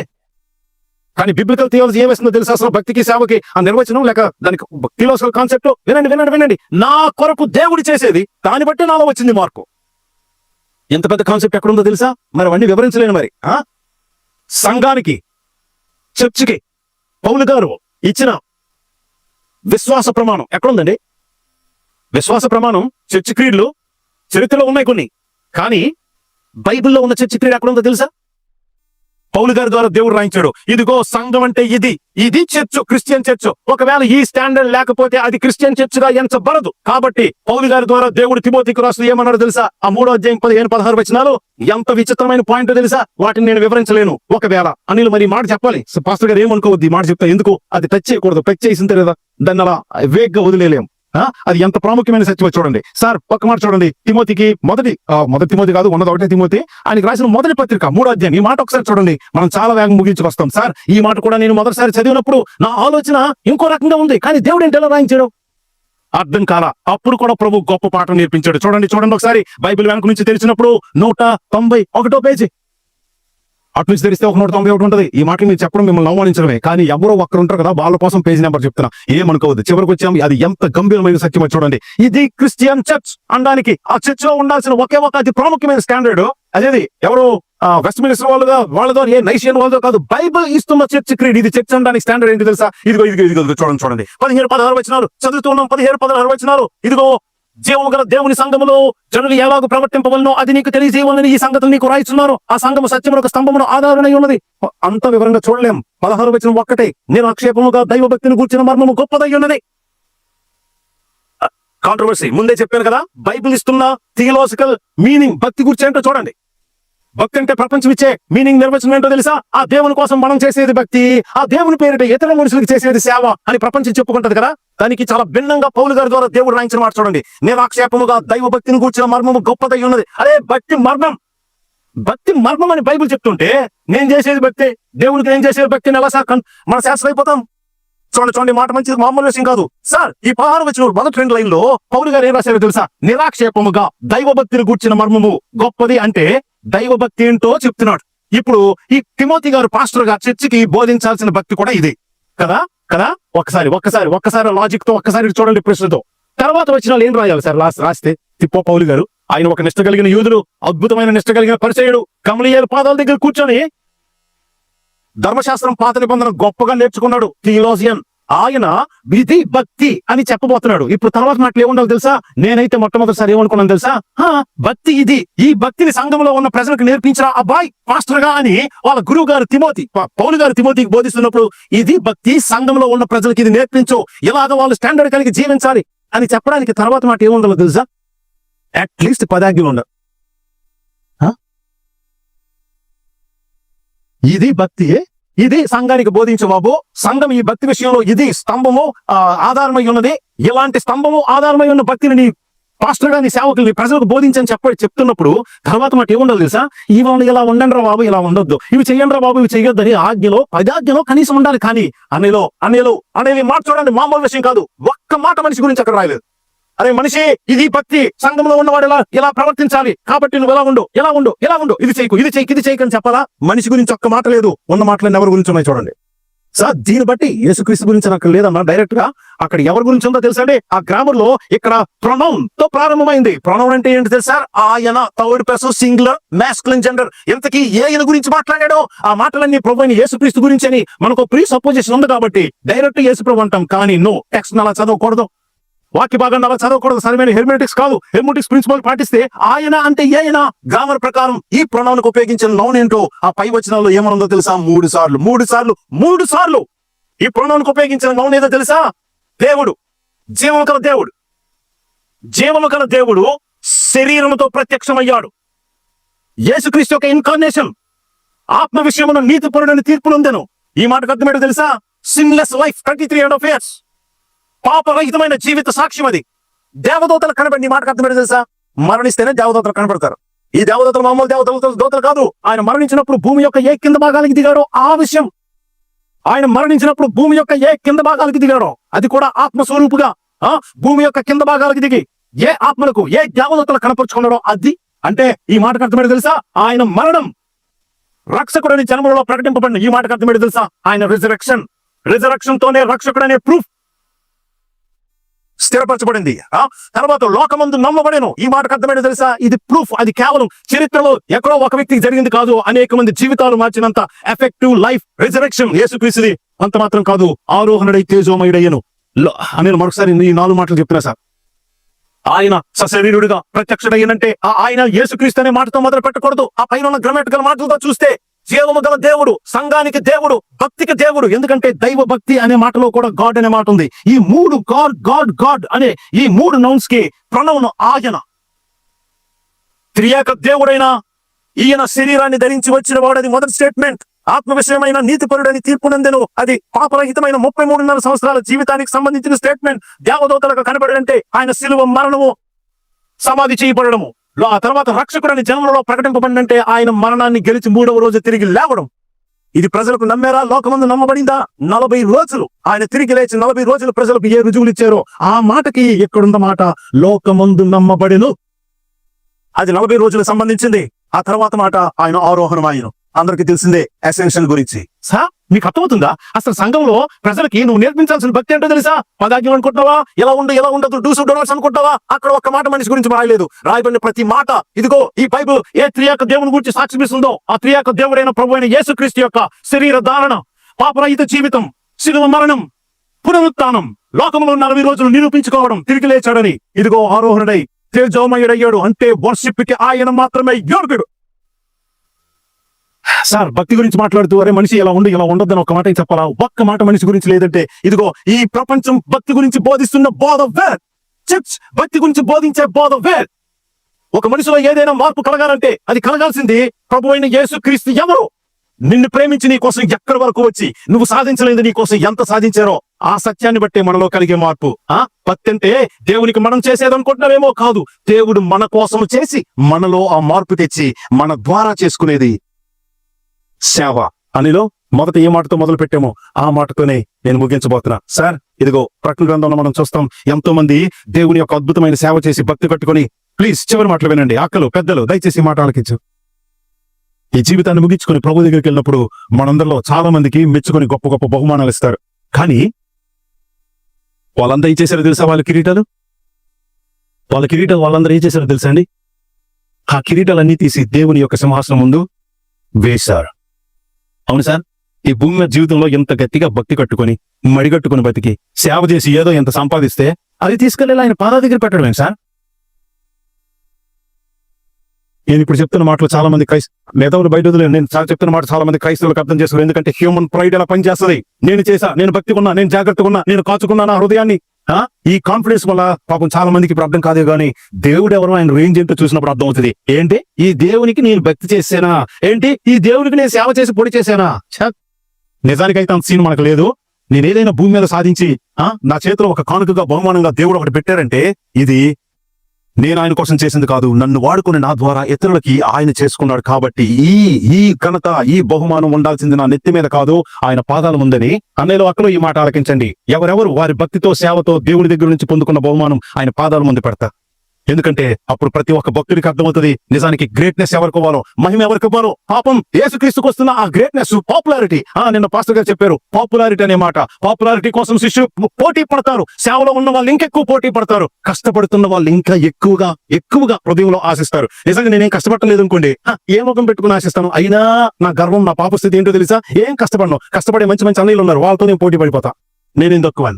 కానీ బిబ్లికల్ థియాలజీ ఏమేస్తుందో తెలుసా? అసలు భక్తికి సేవకి ఆ నిర్వచనం లేక దానికి థియోలాజికల్ కాన్సెప్ట్ వినండి. నా కొరకు దేవుడు చేసేది, దాన్ని బట్టి నాలో వచ్చింది మార్పు. ఎంత పెద్ద కాన్సెప్ట్ ఎక్కడ ఉందో తెలుసా? మరి అవన్నీ వివరించలేను. మరి సంఘానికి, చర్చికి పౌలు గారు ఇచ్చిన విశ్వాస ప్రమాణం ఎక్కడుందండి? విశ్వాస ప్రమాణం చర్చి క్రీడలు చరిత్రలో ఉన్నాయి కొన్ని, కానీ బైబిల్లో ఉన్న చర్చి క్రీడ ఎక్కడుందో తెలుసా? పౌలు గారి ద్వారా దేవుడు రాయించాడు, ఇదిగో సంఘం అంటే ఇది చర్చ్, క్రిస్టియన్ చర్చ్. ఒకవేళ ఈ స్టాండర్డ్ లేకపోతే అది క్రిస్టియన్ చర్చ్ గా ఎంచబడదు. కాబట్టి పౌలు గారి ద్వారా దేవుడు తిమోతికి రాస్తూ ఏమన్నాడు తెలుసా? ఆ 3వ అధ్యాయం 15-16 వచనాలు ఎంత విచిత్రమైన పాయింట్ తెలుసా? వాటిని నేను వివరించలేను. ఒకవేళ అనిల్ మరి మాట చెప్పాలి, పాస్టర్ గారు ఏమనుకోవద్దు ఈ మాట చెప్తా. ఎందుకు? అది టచ్ చేయకూడదు. టచ్ చేసిన తర్వాత దాన్ని అలా వేగ్గా వదిలేలేం. అది ఎంత ప్రాముఖ్యమైన సత్యం చూడండి సార్. పక్క మాట చూడండి, తిమోతికి మొదటి తిమోతి కాదు, ఉన్నది ఒకటే తిమోతి, ఆయనకి రాసిన మొదటి పత్రిక 3వ అధ్యాయం. ఈ మాట ఒకసారి చూడండి, మనం చాలా వేగం ముగించుకొస్తాం. సార్ ఈ మాట కూడా నేను మొదటిసారి చదివినప్పుడు నా ఆలోచన ఇంకో రకంగా ఉంది, కానీ దేవుడు ఏంటి ఎలా రాయించాడు అర్థం కాల. అప్పుడు కూడా ప్రభు గొప్ప పాఠం నేర్పించాడు. చూడండి ఒకసారి బైబిల్ వెనక నుంచి తెలిసినప్పుడు 191వ పేజీ. అటు నుంచి తెరిస్తే 191 ఉంటుంది. ఈ మాటలు మీరు చెప్పడం మిమ్మల్ని అవమానించడమే, కానీ ఎవరో ఒక్కరు ఉంటారు కదా, వాళ్ళ కోసం పేజీ నెంబర్ చెప్తున్నా, ఏమనుకోవద్దు. చివరికి వచ్చాం, అది ఎంత గంభీరమైన సత్యమో చూడండి. ఇది క్రిస్టియన్ చర్చ్ అనడానికి ఆ చర్చ్ లో ఉండాల్సిన ఒకే ఒక అతి ప్రాముఖ్యమైన స్టాండర్డ్ అదేది ఎవరు వెస్ట్ మినిస్టర్ వాళ్ళతో ఏ నైషియన్ వాళ్ళతో కాదు, బైబిల్ ఇస్తున్న చర్చ్ క్రీడ్. ఇది చర్చ్ అనడానికి స్టాండర్డ్ ఏంటి తెలుసా? ఇదిగో చూడండి 17-16 వచనాలు చదువుతున్నాం. 17-16 వచనాలు. ఇదిగో జీవము గల దేవుని సంఘములో జనులు ఎలాగో ప్రవర్తింపవలనో అది నీకు తెలియజేయవలని ఈ సంగతులు నీకు రాయిస్తున్నారు. ఆ సంఘము సత్యమునకు స్తంభమును ఆధారణ ఉన్నది. అంత వివరంగా చూడలేం. 16 వచనం ఒక్కటే, నేను ఆక్షేపముగా దైవభక్తిని కూర్చిన మర్మము గొప్పదై ఉన్నది. కాంట్రవర్సీ ముందే చెప్పాను కదా. బైబిల్ ఇస్తున్న థియలాజికల్ మీనింగ్ భక్తి గురించి ఏంటో చూడండి. భక్తి అంటే ప్రపంచం ఇచ్చే మీనింగ్ నిర్వచనం ఏంటో తెలుసా? ఆ దేవుని కోసం మనం చేసేది భక్తి, ఆ దేవుని పేరిట ఇతర మనుషులకు చేసేది సేవ అని ప్రపంచం చెప్పుకుంటది కదా. దానికి చాలా భిన్నంగా పౌలు గారి ద్వారా దేవుడు రాయించిన మాట చూడండి. నిరాక్షేపముగా దైవ భక్తిని కూర్చిన మర్మము గొప్పదై ఉన్నది. అదే భక్తి మర్మం అని బైబిల్ చెప్తుంటే నేను చేసేది భక్తి, దేవునికి నేను చేసేది భక్తిని ఎలా సార్ మన శాస్త్రం అయిపోతాం? చూడండి మాట మంచిది, మామూలు విషయం కాదు సార్. ఈ 16 వచనం మొదటి 2 లైన్లో పౌలు గారు ఏం రాశారో తెలుసా? నిరాక్షేపముగా దైవ భక్తిని కూర్చిన మర్మము గొప్పది అంటే దైవభక్తి ఏంటో చెప్తున్నాడు. ఇప్పుడు ఈ తిమోతి గారు పాస్టర్ గా చర్చికి బోధించాల్సిన భక్తి కూడా ఇది కదా. ఒక్కసారి లాజిక్ తో ఒక్కసారి చూడండి ప్రశ్నతో. తర్వాత వచ్చిన ఏం రాయాలి సార్? రాస్తే పౌలు గారు ఆయన ఒక నిష్ట కలిగిన యూదుడు, అద్భుతమైన నిష్ట కలిగిన పరిచయుడు, గమలీయేలు పాదాల దగ్గర కూర్చొని ధర్మశాస్త్రం పాత నిబంధన గొప్పగా నేర్చుకున్నాడు, థియోలాజియన్. ఆయన విధి భక్తి అని చెప్పబోతున్నాడు. ఇప్పుడు తర్వాత మాటలు ఏముండాలి తెలుసా? నేనైతే మొట్టమొదటిసారి ఏమనుకున్నాను తెలుసా? భక్తి ఇది, ఈ భక్తిని సంఘంలో ఉన్న ప్రజలకు నేర్పించిన అబ్బాయి పాస్టర్ గా అని వాళ్ళ గురువు గారు పౌలు గారు తిమోతికి బోధిస్తున్నప్పుడు, ఇది భక్తి, సంఘంలో ఉన్న ప్రజలకు ఇది నేర్పించు, ఇలాగ వాళ్ళు స్టాండర్డ్ కలిగి జీవించాలి అని చెప్పడానికి తర్వాత మాట ఏముండాలో తెలుసా? అట్లీస్ట్ 10 ఆజ్ఞలు ఉండాలి. ఇది భక్తి, ఇది సంఘానికి బోధించు బాబు. సంఘం ఈ భక్తి విషయంలో ఇది స్తంభము ఆధారమై ఉన్నది. ఇలాంటి స్తంభము ఆధారమై ఉన్న భక్తిని నీ పాస్టర్ గా నీ సేవకుల్ని ప్రజలకు బోధించని చెప్తున్నప్పుడు తర్వాత మాట ఏముండాలి తెలుసా? ఈ వాళ్ళు ఇలా ఉండండి రా బాబు, ఇలా ఉండొద్దు, ఇవి చెయ్యండి రా బాబు, ఇవి చెయ్యొద్దని ఆజ్ఞలో 10 ఆజ్ఞలో కనీసం ఉండాలి. కానీ అనేలో అనేది మాట చూడండి, మామూలు విషయం కాదు. ఒక్క మాట మనిషి గురించి అక్కడ రాయలేదు. అరే మనిషి, ఇది భక్తి, సంఘంలో ఉన్నవాడు ఇలా ప్రవర్తించాలి, కాబట్టి నువ్వు ఎలా ఉండు, ఇది చేయకు అని చెప్పాలా? మనిషి గురించి ఒక్క మాట లేదు. ఉన్న మాటలన్నీ ఎవరి గురించి ఉన్నాయి చూడండి సార్. దీన్ని బట్టి యేసుక్రీస్తు గురించి నాకు లేదన్నా డైరెక్ట్ గా అక్కడ ఎవరి గురించి ఉందో తెలుసా అండి? ఆ గ్రామర్ లో ఇక్కడ ప్రొనౌన్ తో ప్రారంభమైంది. ప్రొనౌన్ అంటే ఏంటి తెలుసా? ఆయన, third person singular, masculine gender. ఇంతకీ ఆయన గురించి మాట్లాడాడో ఆ మాటలన్నీ ప్రభు అయిన యేసుక్రీస్తు గురించి అని మనకు ప్రీ సపోజిషన్ ఉంది కాబట్టి డైరెక్ట్ యేసు ప్రభు అంటాం. కానీ నో, టెక్స్ట్ అలా చదవకూడదు, వాక్య భాగాన్ని అలా చదవకూడదు. సరైన హెర్మెటిక్స్ కాదు, హెర్మెటిక్స్ ప్రిన్సిపల్ పాటిస్తే ఆయన అంటే ఏనా గ్రామర్ ప్రకారం ఈ ప్రొనౌన్ కు ఉపయోగించిన నౌన్ ఏంటో ఆ పై వచనాల్లో ఏమనుందో తెలుసా? 3 సార్లు ఈ ప్రొనౌన్ కు ఉపయోగించిన నౌన్ ఏదో తెలుసా? దేవుడు, జీవము కల దేవుడు శరీరముతో ప్రత్యక్షమయ్యాడు. యేసుక్రీస్తు యొక్క ఇన్కార్నేషన్ ఆత్మ విషయమున నీతిపరుడని తీర్పు నొందెను. ఈ మాటకు అర్థమేంటో తెలుసా? సిన్లెస్ లైఫ్, 23.5 years, పాపరహితమైన జీవిత సాక్ష్యం. అది దేవదూతలు కనబడి. ఈ మాటకు అర్థమేంటో తెలుసా? మరణిస్తేనే దేవదూతలు కనబడతారు. ఈ దేవదూతలు మామూలు దూతలు కాదు. ఆయన మరణించినప్పుడు భూమి యొక్క ఏ కింద భాగానికి దిగారో ఆ విషయం ఆయన మరణించినప్పుడు భూమి యొక్క ఏ కింద భాగాలకి దిగాడో, అది కూడా ఆత్మస్వరూపుగా భూమి యొక్క కింద భాగాలకి దిగి ఏ ఆత్మలకు ఏ దేవదూతలు కనపరుచుకున్నాడో అది. అంటే ఈ మాటకు అర్థమేంటో తెలుసా? ఆయన మరణం రక్షకుడని జన్మలలో ప్రకటింపబడిన. ఈ మాటకు అర్థమేంటో తెలుసా? ఆయన రిజరక్షన్ తోనే రక్షకుడు అనే ప్రూఫ్ స్థిరపరచబడింది. తర్వాత లోకమందు నమ్మబడేను. ఈ మాటకు అర్థమేంటో తెలుసా? ఇది ప్రూఫ్. అది కేవలం చరిత్రలో ఎక్కడో ఒక వ్యక్తికి జరిగింది కాదు, అనేక మంది జీవితాలు మార్చినంత ఎఫెక్టివ్ లైఫ్ రిజరక్షన్ యేసుక్రీస్తుది. అంత మాత్రం కాదు, ఆరోహణుడై తేజోమయుడయ్యను. నేను మరొకసారి ఈ 4 మాటలు చెప్తున్నా సార్. ఆయన సశరీరుడిగా ప్రత్యక్షుడయ్యనంటే ఆయన యేసుక్రీస్తు అనే మాటతో మొదలు పెట్టకూడదు. ఆ పైన ఉన్న గ్రామటికల్ మాటలతో చూస్తే జీవము గల దేవుడు, సంఘానికి దేవుడు, భక్తికి దేవుడు. ఎందుకంటే దైవ భక్తి అనే మాటలో కూడా గాడ్ అనే మాట ఉంది. ఈ 3 గాడ్ అనే ఈ 3 నౌన్స్ కి ప్రణవను ఆయన. త్రియేక దేవుడైన ఈయన శరీరాన్ని ధరించి వచ్చిన వాడు, అది మొదటి స్టేట్మెంట్. ఆత్మ విషయమైన నీతిపరుడని తీర్పునందెను, అది పాపరహితమైన 33.5 సంవత్సరాల జీవితానికి సంబంధించిన స్టేట్మెంట్. దేవదూతలకు కనబడంటే ఆయన శిలువ మరణము, సమాధి చేయబడము. ఆ తర్వాత రక్షకుడని జన్మలలో ప్రకటింపబడినంటే ఆయన మరణాన్ని గెలిచి 3వ రోజు తిరిగి లేవడం. ఇది ప్రజలకు నమ్మారా? లోకమందు నమ్మబడిందా? 40 రోజులు ఆయన తిరిగి లేచి 40 రోజులు ప్రజలకు ఏ రుజువులు ఇచ్చారో ఆ మాటకి ఎక్కడున్న మాట? లోకమందు నమ్మబడెను. అది 40 రోజులకు సంబంధించింది. ఆ తర్వాత మాట ఆయన ఆరోహణమాయను. అందరికి తెలిసిందే ఎసెన్షియల్ గురించి. మీకు అర్థమవుతుందా? అసలు సంఘంలో ప్రజలకి నువ్వు నేర్పించాల్సిన భక్తి ఏంటో తెలుసా? పదాజ్ఞలు అనుకుంటున్నావా? ఎలా ఉండదు డూస్ డోనట్స్ అనుకుంటావా? అక్కడ ఒక్క మాట మనిషి గురించి రాయలేదు. రాయబడిన ప్రతి మాట ఇదిగో ఈ బైబిల్ ఏ త్రియేక దేవుని గురించి సాక్షిస్తుందో ఆ త్రియేక దేవుడైన ప్రభు అయిన యేసుక్రీస్తు యొక్క శరీర ధారణ, పాపరహిత జీవితం, శిలువ మరణం, పునరుత్థానం, లోకంలో 40 రోజులు నిరూపించుకోవడం, తిరిగి లేచాడని. ఇదిగో ఆరోహణుడై తేజోమయుడయ్యాడు. అంటే వర్షిప్ కి ఆయన మాత్రమే యోగ్యుడు. సార్ భక్తి గురించి మాట్లాడుతూ అరే మనిషి ఎలా ఉండొద్దని ఒక మాట చెప్పాలా? ఒక్క మాట మనిషి గురించి లేదంటే ఇదిగో ఈ ప్రపంచం భక్తి గురించి బోధిస్తున్న బోధ వేర్. చర్చ్ భక్తి గురించి బోధించే బోధ వేర్. ఒక మనిషిలో ఏదైనా మార్పు కలగాలంటే అది కలగాల్సింది ప్రభు అయిన యేసుక్రీస్తు. ఎవరు నిన్ను ప్రేమించి నీ కోసం ఎక్కడి వరకు వచ్చి నువ్వు సాధించలేదు నీ కోసం ఎంత సాధించారో ఆ సత్యాన్ని బట్టే మనలో కలిగే మార్పు. భక్తి అంటే దేవునికి మనం చేసేదనుకుంటున్నామేమో కాదు, దేవుడు మన కోసం చేసి మనలో ఆ మార్పు తెచ్చి మన ద్వారా చేసుకునేది సేవ. అనిలో మొదట ఏ మాటతో మొదలు పెట్టామో ఆ మాటతోనే నేను ముగించబోతున్నా. సార్ ఇదిగో ప్రకటన గ్రంథంలో మనం చూస్తాం ఎంతో మంది దేవుని యొక్క అద్భుతమైన సేవ చేసి భక్తి కట్టుకొని. ప్లీజ్ చివరి మాటలు వినండి. అక్కలు పెద్దలు దయచేసి మాట ఆలకించు. ఈ జీవితాన్ని ముగించుకొని ప్రభు దగ్గరికి వెళ్ళినప్పుడు మనందరిలో చాలా మందికి మెచ్చుకొని గొప్ప గొప్ప బహుమానాలు ఇస్తారు. కానీ వాళ్ళందరూ ఏం చేశారో తెలుసా? వాళ్ళ కిరీటాలు వాళ్ళందరూ ఏం చేశారో తెలుసా అండి? ఆ కిరీటాలన్నీ తీసి దేవుని యొక్క సింహాసనం ముందు వేశారు. అవును సార్, ఈ భూమి మీద జీవితంలో ఎంత గట్టిగా భక్తి కట్టుకొని మడిగట్టుకుని బతికి సేవ చేసి ఏదో ఎంత సంపాదిస్తే అది తీసుకెళ్ళి ఆయన పాదాల దగ్గర పెట్టడమే సార్. నేను ఇప్పుడు చెప్తున్న మాటలు చాలా మంది మేధావులు బయట నేను చెప్తున్న మాట చాలా మంది క్రైస్తవులకు అర్థం చేసుకోరు. ఎందుకంటే హ్యూమన్ ప్రైడ్ ఎలా పనిచేస్తుంది. నేను భక్తిగా ఉన్నా, నేను జాగ్రత్తగా ఉన్నా, నేను కాచుకున్నా నా హృదయాన్ని. ఈ కాన్ఫిడెన్స్ వల్ల పాపం చాలా మందికి ఇప్పుడు అర్థం కాదు. కానీ దేవుడు ఎవరో ఆయన రేంజ్ ఏంటో చూసినప్పుడు అర్థం అవుతుంది. ఏంటి ఈ దేవునికి నేను భక్తి చేసానా? ఏంటి ఈ దేవునికి నేను సేవ చేసి పొడి చేశానా? నిజానికైతే అంత సీన్ మనకు లేదు. నేను ఏదైనా భూమి మీద సాధించి నా చేతిలో ఒక కానుకగా బహుమానంగా దేవుడు ఒకటి పెట్టారంటే ఇది నేను ఆయన కోసం చేసింది కాదు, నన్ను వాడుకుని నా ద్వారా ఇతరులకి ఆయన చేసుకున్నాడు. కాబట్టి ఈ ఘనత ఈ బహుమానం ఉండాల్సింది నా నెత్తి మీద కాదు, ఆయన పాదాల ముందని. అన్నయ్యలో అక్కలో ఈ మాట ఆలకించండి. ఎవరెవరు వారి భక్తితో సేవతో దేవుడి దగ్గర నుంచి పొందుకున్న బహుమానం ఆయన పాదాల ముందు పెడతారు. ఎందుకంటే అప్పుడు ప్రతి ఒక్క భక్తుడికి అర్థమవుతుంది నిజానికి గ్రేట్నెస్ ఎవరికి ఇవ్వాలో, మహిమ ఎవరికి ఇవ్వాలో. పాపం యేసుక్రీస్తుకు వస్తున్న ఆ గ్రేట్నెస్, పాపులారిటీ. నిన్న పాస్టర్ గారు చెప్పారు పాపులారిటీ అనే మాట. పాపులారిటీ కోసం శిష్యులు పోటీ పడతారు. సేవలో ఉన్న వాళ్ళు ఇంకెక్కువ పోటీ పడతారు. కష్టపడుతున్న వాళ్ళు ఇంకా ఎక్కువగా హృదయంలో ఆశిస్తారు. నిజంగా నేనేం కష్టపడలేదు అనుకోండి, ఏ ముఖం పెట్టుకుని ఆశిస్తాను. అయినా నా గర్వం, నా పాప స్థితి ఏంటో తెలుసా? ఏం కష్టపడను. కష్టపడే మంచి అన్నయ్యలు ఉన్నారు, వాళ్ళతో నేను పోటీ పడిపోతా. నేనేం తక్కువ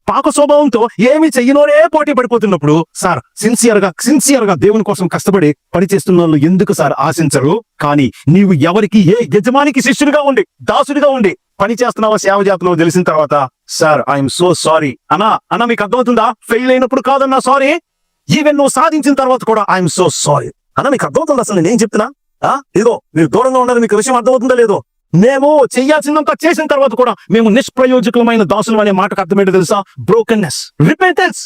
పాక స్వభావంతో ఏమి చెయ్యనోనే పోటీ పడిపోతున్నప్పుడు సార్ సిన్సియర్ గా దేవుని కోసం కష్టపడి పని చేస్తున్న వాళ్ళు ఎందుకు సార్ ఆశించరు? కానీ నీవు ఎవరికి ఏ యజమానికి శిష్యుడిగా ఉండి దాసుడిగా ఉండి పని చేస్తున్నావో సేవ జాతలో తెలిసిన తర్వాత సార్ ఐఎమ్ సో సారీ అన్నా మీకు అర్థమవుతుందా? ఫెయిల్ అయినప్పుడు కాదన్నా సారీ, ఈవెన్ నువ్వు సాధించిన తర్వాత కూడా ఐఎమ్ సో సారీ అన్నా. మీకు అర్థమవుతుందా అసలు నేనేం చెప్తున్నా? ఇదిగో మీరు దూరంగా ఉన్నది మీకు విషయం అర్థమవుతుందా లేదో? మేము చెయ్యాల్సిందంతా చేసిన తర్వాత కూడా మేము నిష్ప్రయోజకమైన దాసులు అనే మాటకు అర్థమేంటో తెలుసా? Brokenness, repentance,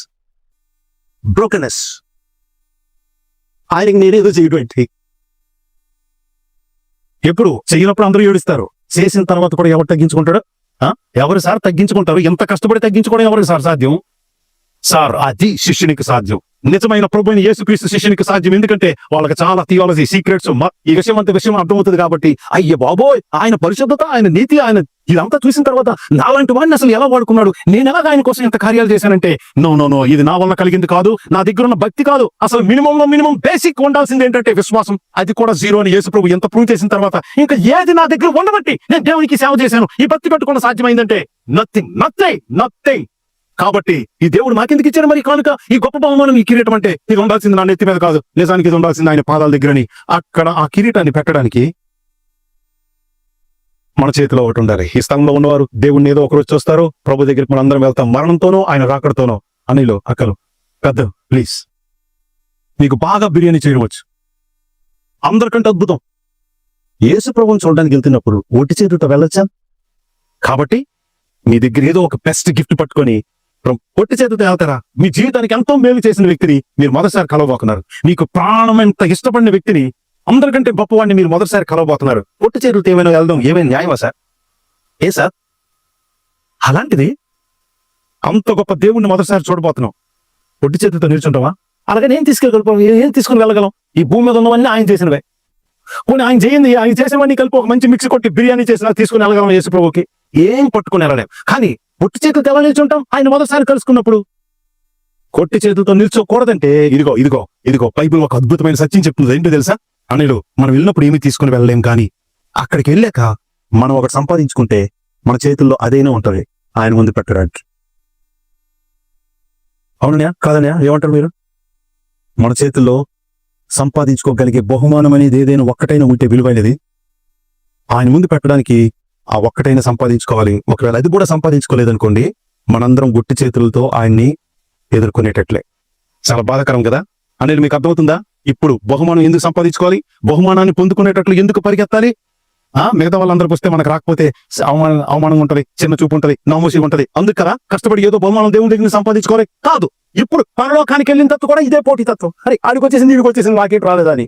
brokenness. ఆయనకి నేనేదో చేయటువంటి ఎప్పుడు చెయ్యినప్పుడు అందరూ ఏడుస్తారు, చేసిన తర్వాత కూడా ఎవరు తగ్గించుకుంటాడు? ఎవరు సార్ తగ్గించుకుంటారు? ఎంత కష్టపడి తగ్గించుకోవడం ఎవరికి సార్ సాధ్యం? సార్ అది శిష్యునికి సాధ్యం. నిజమైన ప్రభువైన యేసుక్రీస్తు శిష్యునికి సాధ్యం. ఎందుకంటే వాళ్ళకి చాలా థియాలజీ సీక్రెట్స్ ఈ విషయం అంత విషయం అర్థమవుతుంది కాబట్టి, అయ్య బాబోయ్, ఆయన పరిశుద్ధత, ఆయన నీతి, ఆయన ఇదంతా చూసిన తర్వాత నాలాంటి వాడిని అసలు ఎలా వాడుకున్నాడు, నేను ఎలాగ ఆయన కోసం ఎంత కార్యాలు చేశానంటే, నో ఇది నా వల్ల కలిగింది కాదు, నా దగ్గర ఉన్న భక్తి కాదు, అసలు మినిమం బేసిక్ ఉండాల్సింది ఏంటంటే విశ్వాసం. అది కూడా జీరో అని యేసు ప్రభు ఎంత ప్రూవ్ చేసిన తర్వాత ఇంకా ఏది నా దగ్గర ఉండబట్టి నేను దేవునికి సేవ చేశాను, ఈ భక్తి పెట్టుకున్న సాధ్యమైందంటే నథింగ్. కాబట్టి ఈ దేవుడు నాకెందుకు ఇచ్చాడు మరి కానుక, ఈ గొప్ప బహుమానం, ఈ కిరీటం అంటే ఇది ఉండాల్సింది నా నెత్తి మీద కాదు, నిజానికి ఇది ఉండాల్సింది ఆయన పాదాల దగ్గరని. అక్కడ ఆ కిరీటాన్ని పెట్టడానికి మన చేతిలో ఒకటి ఉండాలి. ఈ స్థలంలో ఉన్నవారు దేవుడిని ఏదో ఒకరోజు చూస్తారు, ప్రభు దగ్గరికి మనం అందరం వెళ్తాం, మరణంతోనో ఆయన రాకడతోనో. అనిలో అక్కలు పెద్ద ప్లీజ్, మీకు బాగా బిర్యానీ చేయవచ్చు, అందరికంటే అద్భుతం. యేసు ప్రభువుని చూడడానికి వెళ్తున్నప్పుడు ఒట్టి చేతులతో వెళ్ళొచ్చా? కాబట్టి మీ దగ్గర ఏదో ఒక బెస్ట్ గిఫ్ట్ పట్టుకొని పొట్టి చేతితో వెళ్తారా? మీ జీవితానికి ఎంతో మేలు చేసిన వ్యక్తిని మీరు మొదటిసారి కలవబోతున్నారు. మీకు ప్రాణం ఎంత ఇష్టపడిన వ్యక్తిని, అందరికంటే గొప్పవాడిని మీరు మొదటిసారి కలవబోతున్నారు. పొట్టి చేతులతో ఏమైనా వెళ్దాం ఏమైనా న్యాయమా సార్? ఏ సార్? అలాంటిది అంత గొప్ప దేవుణ్ణి మొదటిసారి చూడబోతున్నాం, పొట్టి చేతులతో నిల్చుంటావా? అలాగే ఏం తీసుకుని వెళ్ళగలం? ఈ భూమి మీద ఉన్నవన్నీ ఆయన చేసినవే. కొన్ని ఆయన చేయింది, ఆయన చేసినవన్నీ కలిపి ఒక మంచి మిక్స్ కొట్టి బిర్యానీ చేసినా తీసుకుని వెళ్ళగలం యేసు ప్రభువుకి? ఏం పట్టుకుని వెళ్ళలేం. కానీ పొట్టి చేతులతో ఎలా నిల్చుంటాం? ఆయన మొదటిసారి కలుసుకున్నప్పుడు. కొట్టి చేతులతో నిల్చోకూడదంటే ఇదిగో బైబిల్ ఒక అద్భుతమైన సత్యం చెప్తుంది. ఏంటో తెలుసా? అనిలు, మనం వెళ్ళినప్పుడు ఏమీ తీసుకుని వెళ్ళలేం, కానీ అక్కడికి వెళ్ళాక మనం ఒకటి సంపాదించుకుంటే మన చేతుల్లో అదేనే ఉంటుంది ఆయన ముందు పెట్టడానికి. అవునయా కాదనయా? ఏమంటారు మీరు? మన చేతుల్లో సంపాదించుకోగలిగే బహుమానం అనేది ఏదైనా ఒక్కటైనా ఉంటే విలువైనది ఆయన ముందు పెట్టడానికి ఆ ఒక్కటైనా సంపాదించుకోవాలి. ఒకవేళ అది కూడా సంపాదించుకోలేదనుకోండి, మనందరం గుట్టి చేతులతో ఆయన్ని ఎదుర్కొనేటట్లే. చాలా బాధాకరం కదా అనేది మీకు అర్థమవుతుందా? ఇప్పుడు బహుమానం ఎందుకు సంపాదించుకోవాలి? బహుమానాన్ని పొందుకునేటట్లు ఎందుకు పరిగెత్తాలి? మిగతా వాళ్ళందరికి వస్తే మనకు రాకపోతే అవమానంగా ఉంటది, చిన్న చూపు ఉంటది, నామోసి ఉంటది. అందుకు కదా కష్టపడి ఏదో బహుమానం దేవుడి దగ్గర సంపాదించుకోవాలి కాదు. ఇప్పుడు పరలోకానికి వెళ్ళిన తత్వం కూడా ఇదే పోటీ తత్వం. అరే ఆడికి వచ్చేసింది, వీడికి వచ్చేసింది, నాకేంటి రాలేదని.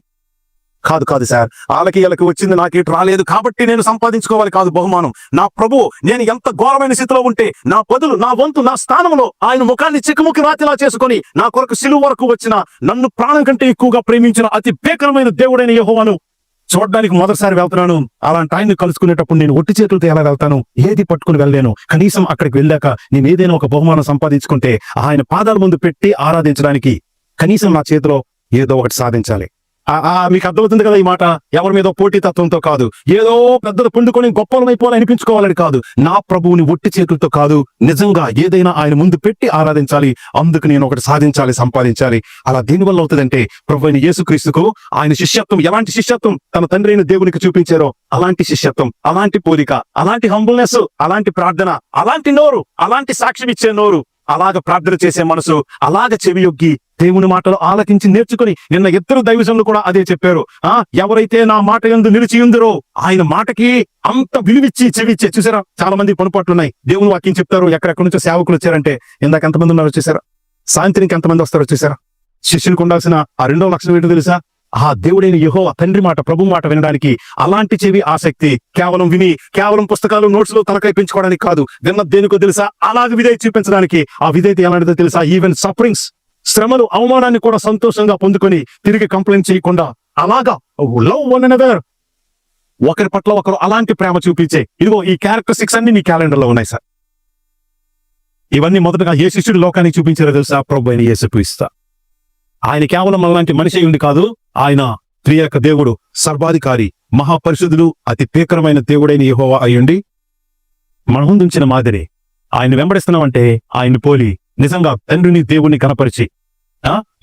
కాదు సార్, వాళ్ళకి వచ్చింది, నాకేంటి రాలేదు కాబట్టి నేను సంపాదించుకోవాలి కాదు బహుమానం. నా ప్రభు నేను ఎంత ఘోరమైన స్థితిలో ఉంటే నా బదులు, నా వంతు, నా స్థానంలో ఆయన ముఖాన్ని చిక్కుముక్కి రాతిలా చేసుకుని నా కొరకు సిలువ వరకు వచ్చిన, నన్ను ప్రాణం కంటే ఎక్కువగా ప్రేమించిన అతి భీకరమైన దేవుడైన యెహోవాను చూడడానికి మొదటిసారి వెళ్తున్నాను. అలాంటి ఆయన్ని కలుసుకునేటప్పుడు నేను ఒట్టి చేతులతో ఎలా వెళ్తాను? ఏది పట్టుకుని వెళ్ళలేను. కనీసం అక్కడికి వెళ్ళాక నేను ఏదైనా ఒక బహుమానం సంపాదించుకుంటే ఆయన పాదాల ముందు పెట్టి ఆరాధించడానికి కనీసం నా చేతిలో ఏదో ఒకటి సాధించాలి. మీకు అర్థమవుతుంది కదా ఈ మాట? ఎవరి మీద పోటీ తత్వంతో కాదు, ఏదో పెద్దలు పండుకొని గొప్పలమైపోవాలి అనిపించుకోవాలని కాదు. నా ప్రభువుని ఒట్టి చేతులతో కాదు, నిజంగా ఏదైనా ఆయన ముందు పెట్టి ఆరాధించాలి. అందుకు నేను ఒకటి సాధించాలి, సంపాదించాలి. అలా దేనివల్ల అవుతుందంటే, ప్రభువైన యేసుక్రీస్తుకు ఆయన శిష్యత్వం, ఎలాంటి శిష్యత్వం తన తండ్రి అయిన దేవునికి చూపించారో అలాంటి శిష్యత్వం, అలాంటి పోలిక, అలాంటి హంబుల్నెస్, అలాంటి ప్రార్థన, అలాంటి నోరు, అలాంటి సాక్ష్యం ఇచ్చే నోరు, అలాగ ప్రార్థన చేసే మనసు, అలాగ చెవియొగ్గి దేవుని మాటలు ఆలకించి నేర్చుకుని, నిన్న ఇద్దరు దైవజనులు కూడా అదే చెప్పారు. ఎవరైతే నా మాట యందు నిలిచి ఉందరో ఆయన మాటకి అంత విలువిచ్చి చెవిచ్చే. చూసారా, చాలా మంది పొరపాట్లు ఉన్నాయి. దేవుని వాక్యం చెప్తారు, ఎక్కడెక్కడి నుంచో సేవకులు వచ్చారంటే ఇందాక ఎంతమంది ఉన్నారో చూసారా? సాయంత్రానికి ఎంతమంది వస్తారో చూసారా? శిష్యునికి ఉండాల్సిన ఆ 2వ లక్షణం ఏంటో తెలుసా? దేవుడైన యెహోవా తండ్రి మాట, ప్రభు మాట వినడానికి అలాంటి చెవి, ఆసక్తి. కేవలం విని, కేవలం పుస్తకాలు నోట్స్ లో తలకాయ పెంచుకోవడానికి కాదు. విన్న దేనికో తెలుసా? అలాగే విధేయత చూపించడానికి. ఆ విధేయత ఎలాంటిదో తెలుసా? ఈవెన్ సఫరింగ్స్, శ్రమలు, అవమానాన్ని కూడా సంతోషంగా పొందుకొని తిరిగి కంప్లైంట్ చేయకుండా అలాగా లవ్ వన్ అనదర్, ఒకరి పట్ల ఒకరు అలాంటి ప్రేమ చూపించే. ఇదిగో ఈ క్యారెక్టరిస్టిక్స్ అన్ని మీ క్యాలెండర్ లో ఉన్నాయి సార్. ఇవన్నీ మొదటగా ఏ శిష్యుడు లోకానికి చూపించారో తెలుసా? ప్రభు అయిన యేసుక్రీస్తు. ఆయన కేవలం అలాంటి మనిషి ఉండి కాదు, ఆయన త్రియక దేవుడు, సర్వాధికారి, మహాపరిశుద్ధుడు, అతి భీకరమైన దేవుడైన యెహోవా అయ్యుండి మన ముందు ఉంచిన మాదిరి ఆయన వెంబడిస్తున్నామంటే ఆయన్ని పోలి నిజంగా తండ్రిని దేవుణ్ణి కనపరిచి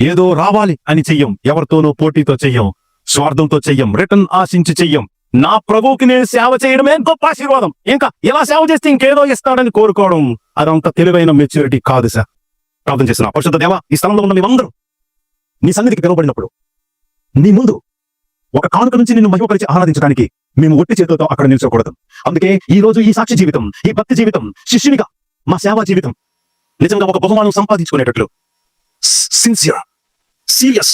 ఏదో రావాలి అని చెయ్యం, ఎవరితోనో పోటీతో చెయ్యం, స్వార్థంతో చెయ్యం, రిటర్న్ ఆశించి చెయ్యం. నా ప్రభువుకి నేను సేవ చేయడమే గొప్ప ఆశీర్వాదం, ఇంకా ఇలా సేవ చేస్తే ఇంకేదో ఇస్తాడని కోరుకోవడం అదంత తెలివైన మెచ్యూరిటీ కాదు సార్. ప్రార్థన చేస్తున్నా. పరిశుద్ధ దేవా, ఈ స్థలంలో ఉన్న మేమందరూ నీ సన్నిధికి పిలువబడినప్పుడు నీ ముందు ఒక కానుక నుంచి నిన్ను మహిమపరిచి ఆరాధించడానికి మేము ఒట్టి చేతులతో అక్కడ నిల్చోకూడదు. అందుకే ఈ రోజు ఈ సాక్షి జీవితం, ఈ భక్తి జీవితం, శిష్యునిగా మా సేవా జీవితం నిజంగా ఒక బహుమానం సంపాదించుకునేటట్లు sincere, serious,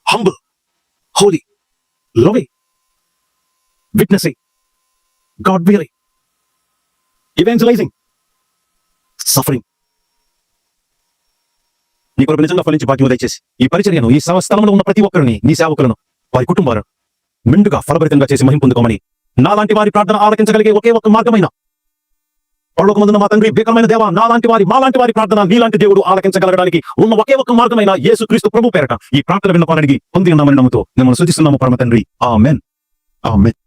humble, holy, loving, witnessing, God bearing, evangelising, suffering. నీ కొరకు నిజంగా ఫలించి భాగ్యం దయచేసి ఈ పరిచర్యను, ఈ స్థలంలో ఉన్న ప్రతి ఒక్కరిని, నీ సేవకులను, వారి కుటుంబాలను మెండుగా ఫలభరితంగా చేసి మహిమ పొందుకోమని, నాలాంటి వారి ప్రార్థన ఆలకించగలిగే ఒకే ఒక్క మార్గమైన పరలోకమందున్న మా తండ్రి, భీకరమైన దేవా, మాలాంటి వారి ప్రార్థన నీలాంటి దేవుడు ఆలకించగలగడానికి ఉన్న ఒకే ఒక్క మార్గమైన యేసుక్రీస్తు ప్రభు పేరట ఈ ప్రార్థన విన్నపానికి పొంది ఉన్నామని నమ్ముతూ మిమ్మల్ని స్తుతిస్తున్నాము పరమ తండ్రి. ఆమేన్. ఆమేన్.